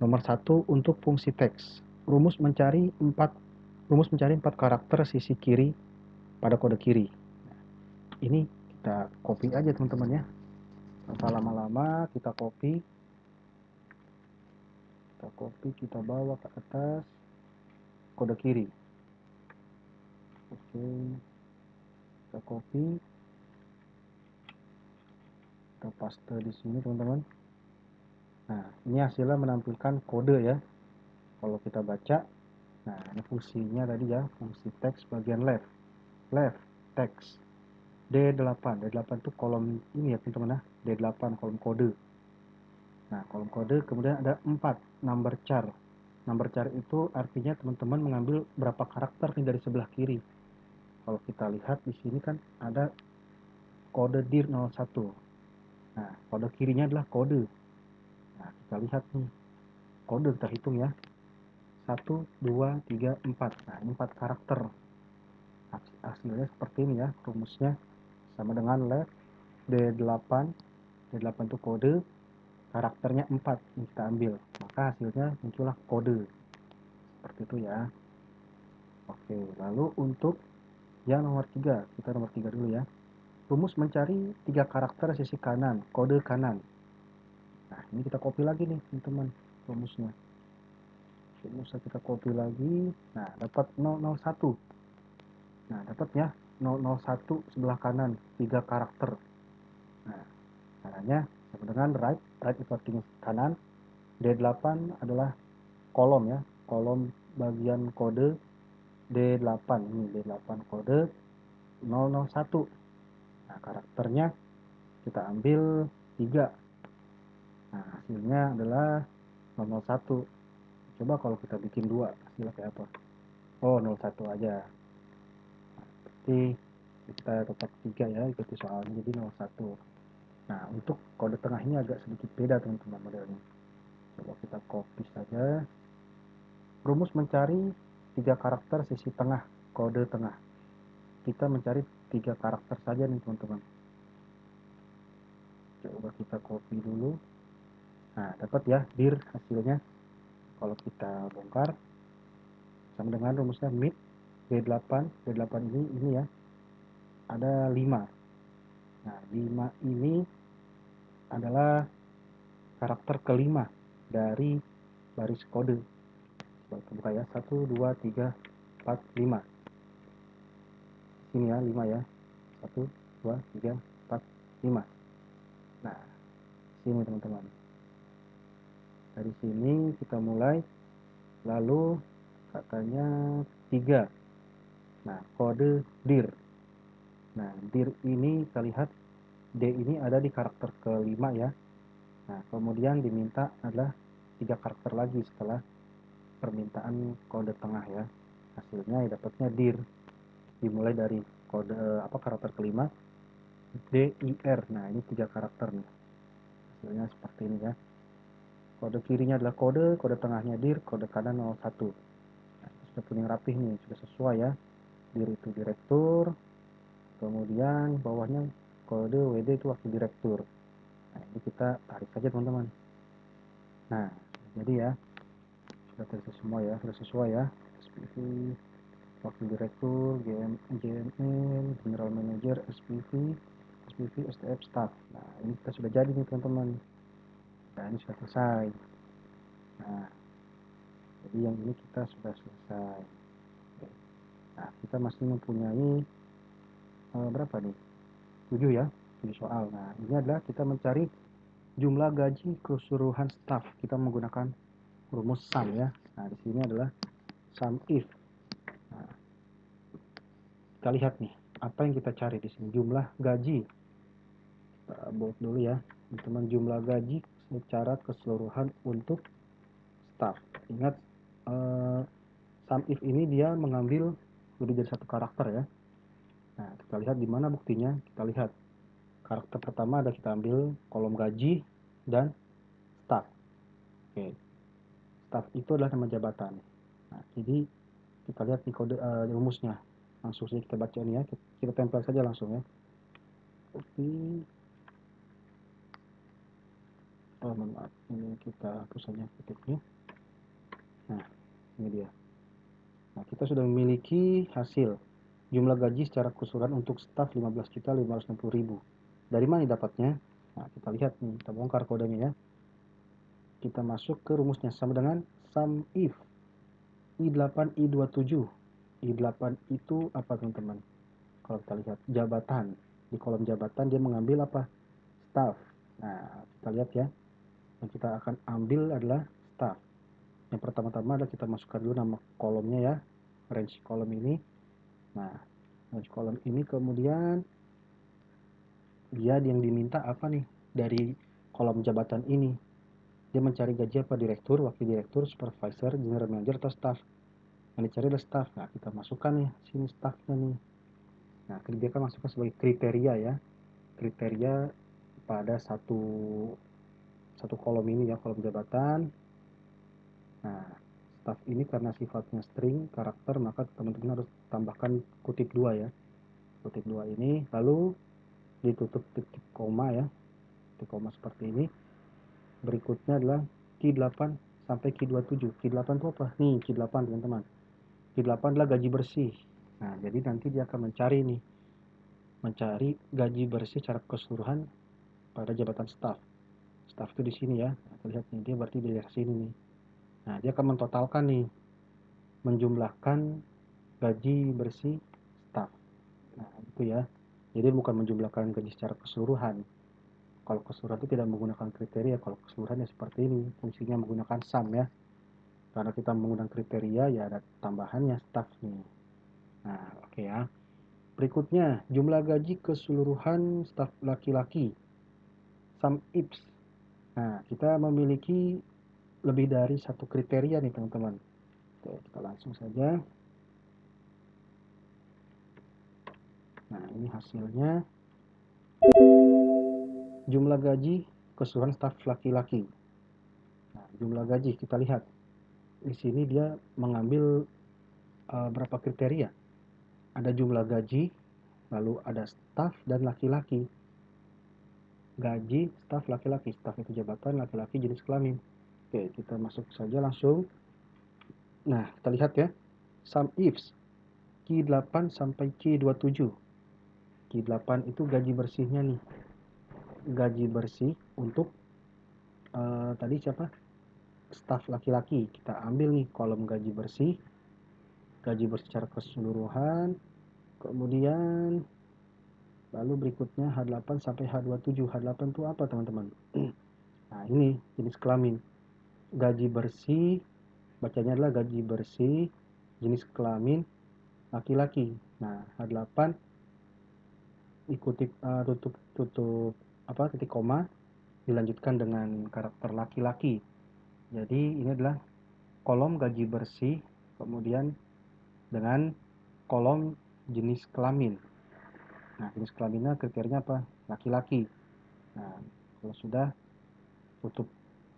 nomor 1 untuk fungsi teks. Rumus mencari 4 karakter sisi kiri pada kode kiri. Nah, ini kita copy aja teman-teman ya. Tanpa lama-lama kita copy. Kita bawa ke atas kode kiri. Oke. Kita copy. Kita paste di sini teman-teman. Nah, ini hasilnya menampilkan kode ya. Kalau kita baca, nah ini fungsinya tadi ya, fungsi teks bagian left text D8 itu kolom ini ya teman-teman ya, D8 kolom kode. Nah, kolom kode kemudian ada 4 number char. Number char itu artinya teman-teman mengambil berapa karakter nih dari sebelah kiri. Kalau kita lihat di sini kan ada kode dir 01. Nah, kode kirinya adalah kode. Nah, kita lihat nih, kode kita hitung ya, 1, 2, 3, 4. Nah, ini 4 karakter. Hasilnya seperti ini ya, rumusnya sama dengan left D8. D8 itu kode, karakternya 4 yang kita ambil. Maka hasilnya muncullah kode. Seperti itu ya. Oke, lalu untuk yang nomor 3, kita nomor 3 dulu ya. Rumus mencari 3 karakter sisi kanan, kode kanan. Nah, ini kita copy lagi nih, teman-teman, rumusnya. Rumusnya kita copy lagi. Nah, dapat 001. Nah, dapat ya 001 sebelah kanan, 3 karakter. Nah, caranya sama dengan right itu artinya kanan. D8 adalah kolom ya, kolom bagian kode D8. Ini D8 kode 001. Nah, karakternya kita ambil 3. Nah, hasilnya adalah 001. Coba kalau kita bikin 2, hasilnya kayak apa? Oh, 01 aja. Nah, berarti kita tetap 3 ya, ikuti soalnya, jadi 01. Nah, untuk kode tengah ini agak sedikit beda teman-teman modelnya. Coba kita copy saja. Rumus mencari 3 karakter sisi tengah, kode tengah. Kita mencari 3 karakter saja nih teman-teman. Coba kita copy dulu. Nah, dapat ya dir hasilnya. Kalau kita bongkar, sama dengan rumusnya mid D8. D8 ini ya, ada 5. Nah, 5 ini adalah karakter kelima dari baris kode. Coba kita buka ya, 1, 2, 3, 4, 5. Sini ya, 5 ya. 1, 2, 3, 4, 5. Nah, sini teman-teman. Dari sini kita mulai, lalu katanya 3. Nah, kode dir. Nah, dir ini kita lihat D ini ada di karakter kelima ya. Nah, kemudian diminta adalah 3 karakter lagi setelah permintaan kode tengah ya. Hasilnya ya dapatnya dir. Dimulai dari kode karakter kelima DIR. Nah, ini 3 karakter nih. Hasilnya seperti ini ya. Kode kirinya adalah kode tengahnya dir, kode kanan 01. Nah, sudah kuning rapih nih, sudah sesuai ya. Dir itu direktur, kemudian bawahnya kode WD itu wakil direktur. Nah, ini kita tarik saja teman-teman. Nah, jadi ya, sudah terisi semua ya, sudah sesuai ya. SPV, wakil direktur, GMN, general manager, SPV, STF, staff. Nah, ini kita sudah jadi nih teman-teman. Nah, ini sudah selesai. Nah, jadi yang ini kita sudah selesai. Oke. Nah, kita masih mempunyai berapa nih? 7 ya, 7 soal. Nah, ini adalah kita mencari jumlah gaji keseluruhan staf. Kita menggunakan rumus sum ya. Nah, di sini adalah sum if. Nah, kita lihat nih, apa yang kita cari di sini? Jumlah gaji. Kita buat dulu ya, teman-teman, jumlah gaji secara keseluruhan untuk staf. Ingat, sum if ini dia mengambil lebih dari satu karakter ya. Nah, kita lihat di mana buktinya. Kita lihat karakter pertama ada kita ambil kolom gaji dan staff. Oke, staff itu adalah nama jabatan. Nah, jadi kita lihat di kode rumusnya. Langsung saja kita baca ini ya. Kita tempel saja langsung ya. Oke. Maaf, ini kita hapus saja ketiknya. Nah, ini dia. Nah, kita sudah memiliki hasil jumlah gaji secara keseluruhan untuk staf 15.560.000. Dari mana dapatnya? Nah, kita lihat nih, kita bongkar kodenya ya. Kita masuk ke rumusnya sama dengan sum if I8 I27. I8 itu apa teman-teman? Kalau kita lihat jabatan, di kolom jabatan dia mengambil apa? Staff. Nah, kita lihat ya. Yang kita akan ambil adalah staff. Yang pertama-tama adalah kita masukkan dulu nama kolomnya ya. Range kolom ini. Nah, range kolom ini kemudian dia yang diminta apa nih dari kolom jabatan ini? Dia mencari gaji apa? Direktur, wakil direktur, supervisor, general manager, atau staff. Yang dicari adalah staff. Nah, kita masukkan nih sini staffnya nih. Nah, dia kan masukkan sebagai kriteria ya. Kriteria pada satu kolom ini ya, kolom jabatan. Nah, staff ini karena sifatnya string, karakter, maka teman-teman harus tambahkan kutip 2 ya. Kutip 2 ini, lalu ditutup titik koma ya. Titik koma seperti ini. Berikutnya adalah Q8 sampai Q27. Q8 itu apa? Nih, Q8 teman-teman. Q8 adalah gaji bersih. Nah, jadi nanti dia akan mencari gaji bersih secara keseluruhan pada jabatan staff. Staff itu di sini ya. Nah, lihat nih, dia berarti di daerah sini nih. Nah, dia akan mentotalkan nih, menjumlahkan gaji bersih staff. Nah, itu ya. Jadi bukan menjumlahkan gaji secara keseluruhan. Kalau keseluruhan itu tidak menggunakan kriteria. Kalau keseluruhan ya seperti ini. Fungsinya menggunakan sum ya. Karena kita menggunakan kriteria ya ada tambahannya staff nih. Nah, oke ya. Berikutnya, jumlah gaji keseluruhan staf laki-laki. Sum ifs. Nah, kita memiliki lebih dari satu kriteria nih teman-teman. Oke, kita langsung saja. Nah, ini hasilnya. Jumlah gaji keseluruhan staf laki-laki. Nah, jumlah gaji kita lihat. Di sini dia mengambil berapa kriteria. Ada jumlah gaji, lalu ada staf dan laki-laki. Gaji staf laki-laki. Staf itu jabatan, laki-laki jenis kelamin. Oke, kita masuk saja langsung. Nah, kita lihat ya. Sum ifs Q8 sampai Q27. Q8 itu gaji bersihnya nih. Gaji bersih untuk tadi siapa? staf laki-laki. Kita ambil nih kolom gaji bersih secara keseluruhan, kemudian lalu berikutnya H8 sampai H27. H8 itu apa teman-teman? Nah ini jenis kelamin. Gaji bersih, bacanya adalah gaji bersih, jenis kelamin laki-laki. Nah H8 ikuti tutup titik koma, dilanjutkan dengan karakter laki-laki. Jadi ini adalah kolom gaji bersih, kemudian dengan kolom jenis kelamin. Nah, jenis kelaminnya kriterianya apa? Laki-laki. Nah, kalau sudah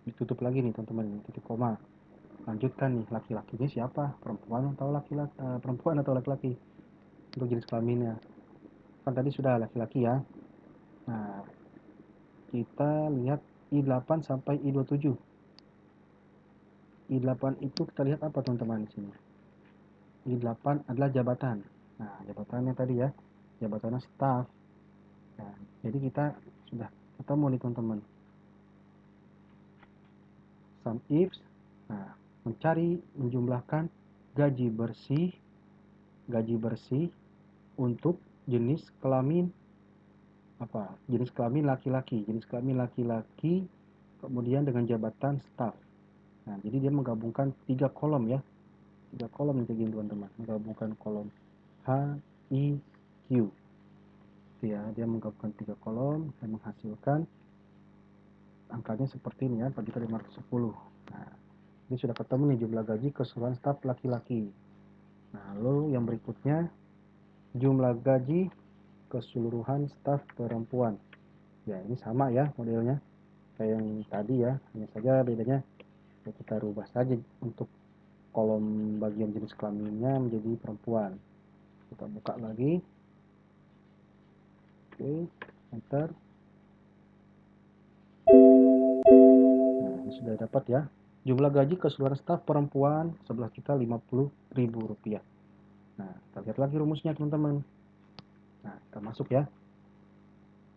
ditutup lagi nih teman-teman, titik koma. Lanjutkan nih, laki-lakinya siapa? Perempuan atau laki-laki? Untuk jenis kelaminnya. Kan tadi sudah laki-laki ya. Nah, kita lihat I8 sampai I27. I8 itu kita lihat apa teman-teman di sini? I8 adalah jabatan. Nah, jabatannya tadi ya, jabatannya staff. Nah, jadi kita sudah ketemu nih teman-teman. Sum ifs, nah, menjumlahkan gaji bersih untuk jenis kelamin apa? Jenis kelamin laki-laki, kemudian dengan jabatan staff. Nah, jadi dia menggabungkan 3 kolom ya. 3 kolom nih begini teman-teman, menggabungkan kolom H, I, Q. Ya, dia menggabungkan 3 kolom dan menghasilkan angkanya seperti ini ya, 4.510. Nah, ini sudah ketemu nih jumlah gaji keseluruhan staf laki-laki. Nah, lalu yang berikutnya jumlah gaji keseluruhan staf perempuan. Ya, ini sama ya modelnya kayak yang tadi ya, hanya saja bedanya ya kita rubah saja untuk kolom bagian jenis kelaminnya menjadi perempuan. Kita buka lagi. Oke, enter. Nah, ini sudah dapat ya. Jumlah gaji keseluruhan staf perempuan 11.050.000 rupiah. Nah, kita lihat lagi rumusnya teman-teman. Nah, kita masuk ya.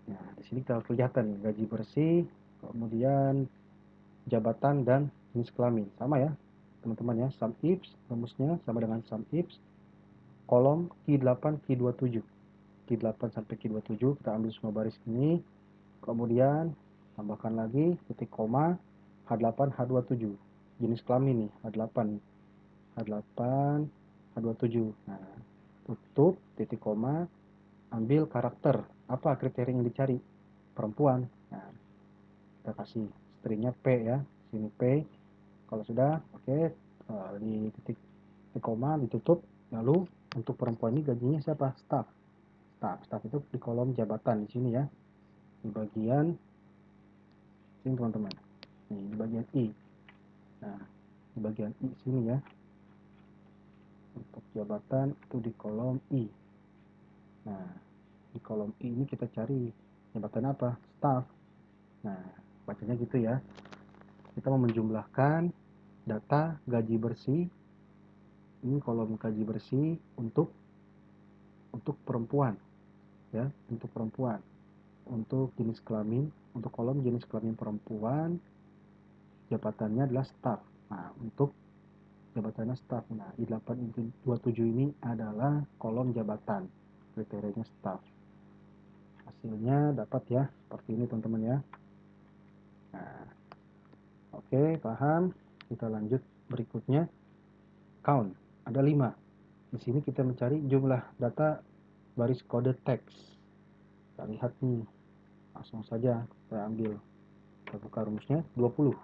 Nah, di sini kita kelihatan gaji bersih, kemudian jabatan dan jenis kelamin. Sama ya, teman-teman ya. Sum ifs, rumusnya sama dengan sum ifs. Kolom Q8, Q27. Q8 sampai Q27, kita ambil semua baris ini. Kemudian, tambahkan lagi, titik koma, H8, H27. Jenis kelamin nih, H8. H8, H27. Nah, tutup, titik koma, ambil karakter. Apa kriteria yang dicari? Perempuan. Nah, kita kasih stringnya P ya. Sini P. Kalau sudah, oke, di titik koma ditutup. Lalu untuk perempuan ini gajinya siapa? Staff. Staff itu di kolom jabatan di sini ya. Di bagian sini teman-teman. Nih, di bagian I. Nah, di bagian I sini ya. Untuk jabatan itu di kolom I. Nah, di kolom I ini kita cari jabatan apa? Staff. Nah, bacanya gitu ya. Kita mau menjumlahkan data gaji bersih. Ini kolom gaji bersih untuk perempuan ya, untuk perempuan. Untuk jenis kelamin, untuk kolom jenis kelamin perempuan, jabatannya adalah staff. Nah, untuk jabatannya staff. Nah, I827 ini adalah kolom jabatan. Kriterianya staff. Hasilnya dapat ya, seperti ini teman-teman ya. Nah, oke, paham. Kita lanjut berikutnya. Count, ada 5. Di sini kita mencari jumlah data baris kode teks. Kita lihat nih, langsung saja saya ambil. Kita buka rumusnya, 20.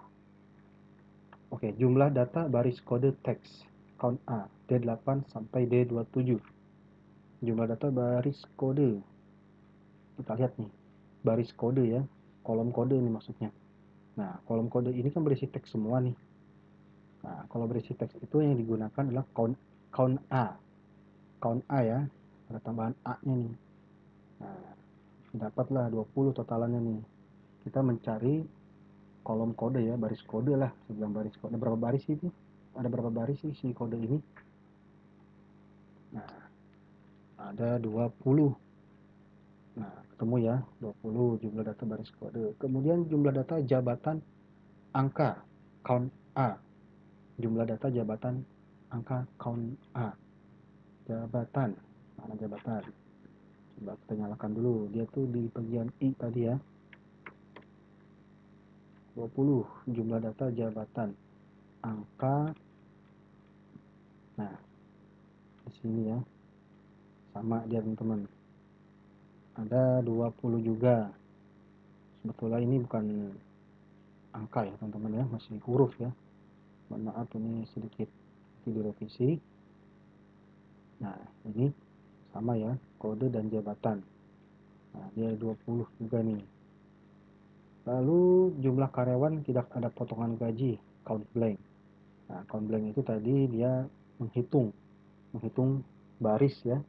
Oke, jumlah data baris kode teks. Count A, D8 sampai D27. Jumlah data baris kode. Kita lihat nih, baris kode ya, kolom kode ini maksudnya. Nah, kolom kode ini kan berisi teks semua nih. Nah, kalau berisi teks itu yang digunakan adalah count A. Count A ya, ada tambahan A-nya nih. Nah, dapatlah 20 totalannya nih. Kita mencari kolom kode ya, baris kode lah. Sebelum baris kode, berapa baris itu? Ada berapa baris sih si kode ini? Nah, ada 20. Nah, ketemu ya, 20 jumlah data baris kode. Kemudian jumlah data jabatan angka, count A. Jumlah data jabatan angka count A. Jabatan. Mana jabatan? Coba kita nyalakan dulu. Dia tuh di bagian I tadi ya. 20. Jumlah data jabatan angka. Nah, di sini ya. Sama dia teman-teman. Ada 20 juga. Sebetulnya ini bukan angka ya teman-teman ya, masih huruf ya. Mohon maaf ini sedikit direvisi. Nah, ini sama ya, kode dan jabatan. Nah, dia 20 juga nih. Lalu jumlah karyawan tidak ada potongan gaji, count blank. Nah, count blank itu tadi dia menghitung baris ya,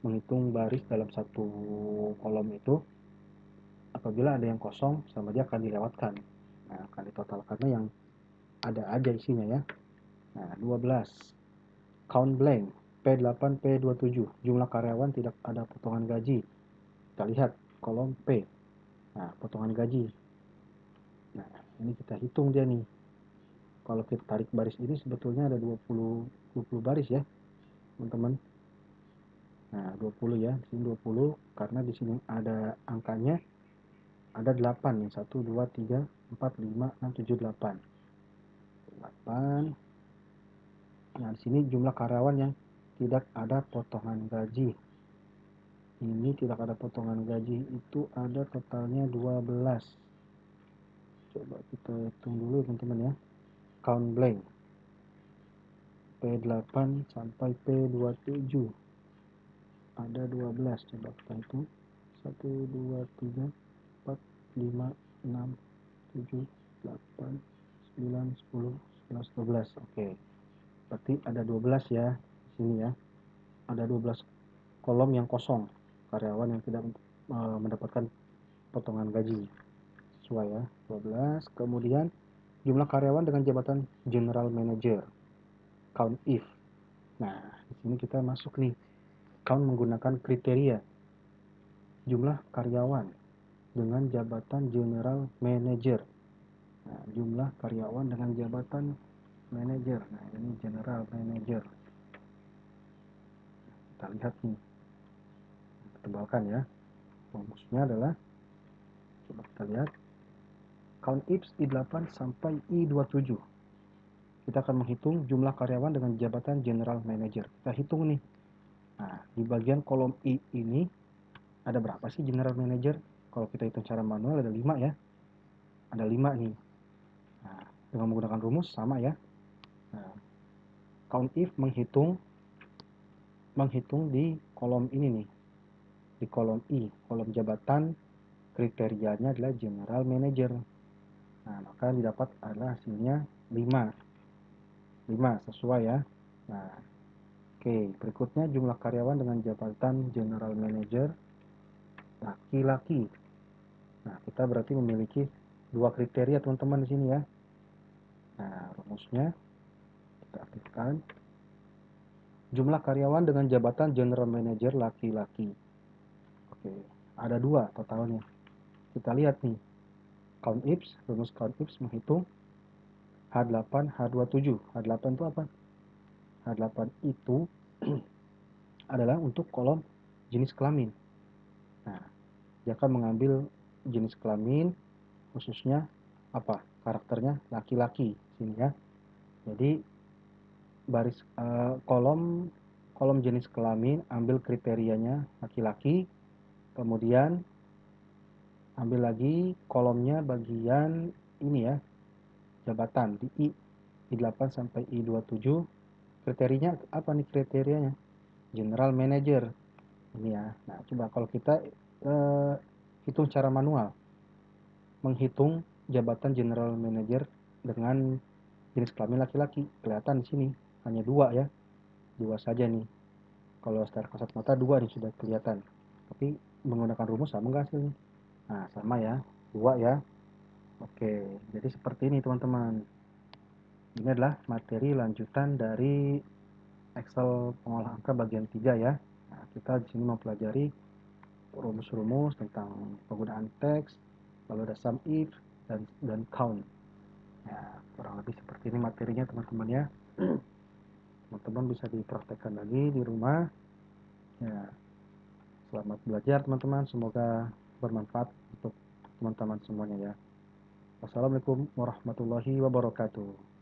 menghitung baris dalam satu kolom itu. Apabila ada yang kosong, sama dia akan dilewatkan. Nah, akan ditotalkannya yang ada aja isinya ya. Nah, 12. Count blank, P8, P27. Jumlah karyawan tidak ada potongan gaji. Kita lihat kolom P. Nah, potongan gaji. Nah, ini kita hitung dia nih. Kalau kita tarik baris ini sebetulnya ada 20 baris ya, teman-teman. Nah, 20 ya. Di sini 20 karena di sini ada angkanya. Ada 8 nih. 1 2 3 4 5 6 7 8. 8. Nah, di sini jumlah karyawan yang tidak ada potongan gaji. Ini tidak ada potongan gaji itu ada totalnya 12. Coba kita hitung dulu teman-teman ya. Count blank. P8 sampai P27. Ada 12. Coba kita hitung. 1 2 3 4 5 6 7 8 9 10 11 12. Oke. Berarti ada 12 ya di sini ya. Ada 12 kolom yang kosong. Karyawan yang tidak mendapatkan potongan gaji. Sesuai ya. 12. Kemudian jumlah karyawan dengan jabatan general manager. Count if. Nah, di sini kita masuk nih. Count menggunakan kriteria jumlah karyawan dengan jabatan general manager. Nah, jumlah karyawan dengan jabatan manager. Nah, ini general manager. Kita lihat nih. Kita tebalkan ya. Rumusnya adalah, coba kita lihat. Count ifs I8 sampai I27. Kita akan menghitung jumlah karyawan dengan jabatan general manager. Kita hitung nih. Nah, di bagian kolom I ini ada berapa sih general manager? Kalau kita hitung secara manual ada 5 ya. Ada 5 nih. Nah, dengan menggunakan rumus sama ya. Nah, count if menghitung di kolom ini nih. Di kolom I, kolom jabatan kriterianya adalah general manager. Nah, maka didapat adalah hasilnya 5. 5 sesuai ya. Nah, oke, berikutnya jumlah karyawan dengan jabatan general manager laki-laki. Nah, kita berarti memiliki 2 kriteria teman-teman di sini ya. Nah, rumusnya kita aktifkan. Jumlah karyawan dengan jabatan general manager laki-laki. Oke, ada 2 totalnya. Kita lihat nih. Count ifs, rumus count ifs menghitung H8, H27. H8 itu apa? H8 itu adalah untuk kolom jenis kelamin. Nah, dia akan mengambil jenis kelamin, khususnya apa? Karakternya laki-laki sini ya. Jadi baris kolom jenis kelamin ambil kriterianya laki-laki, kemudian ambil lagi kolomnya bagian ini ya, jabatan di I8 sampai I27. Kriterianya apa nih kriterianya? General manager ini ya. Nah, coba kalau kita hitung secara manual, menghitung jabatan general manager dengan jenis kelamin laki-laki, kelihatan di sini hanya 2 ya, 2 saja nih. Kalau secara kasat mata 2 nih sudah kelihatan, tapi menggunakan rumus sama nggak hasilnya? Nah, sama ya, 2 ya. Oke, jadi seperti ini teman-teman. Ini adalah materi lanjutan dari Excel pengolah angka bagian 3 ya. Nah, kita di sini mempelajari rumus-rumus tentang penggunaan teks, lalu ada sum if dan count. Ya, kurang lebih seperti ini materinya teman-teman ya. Teman-teman bisa dipraktekkan lagi di rumah. Ya, selamat belajar teman-teman. Semoga bermanfaat untuk teman-teman semuanya ya. Wassalamualaikum warahmatullahi wabarakatuh.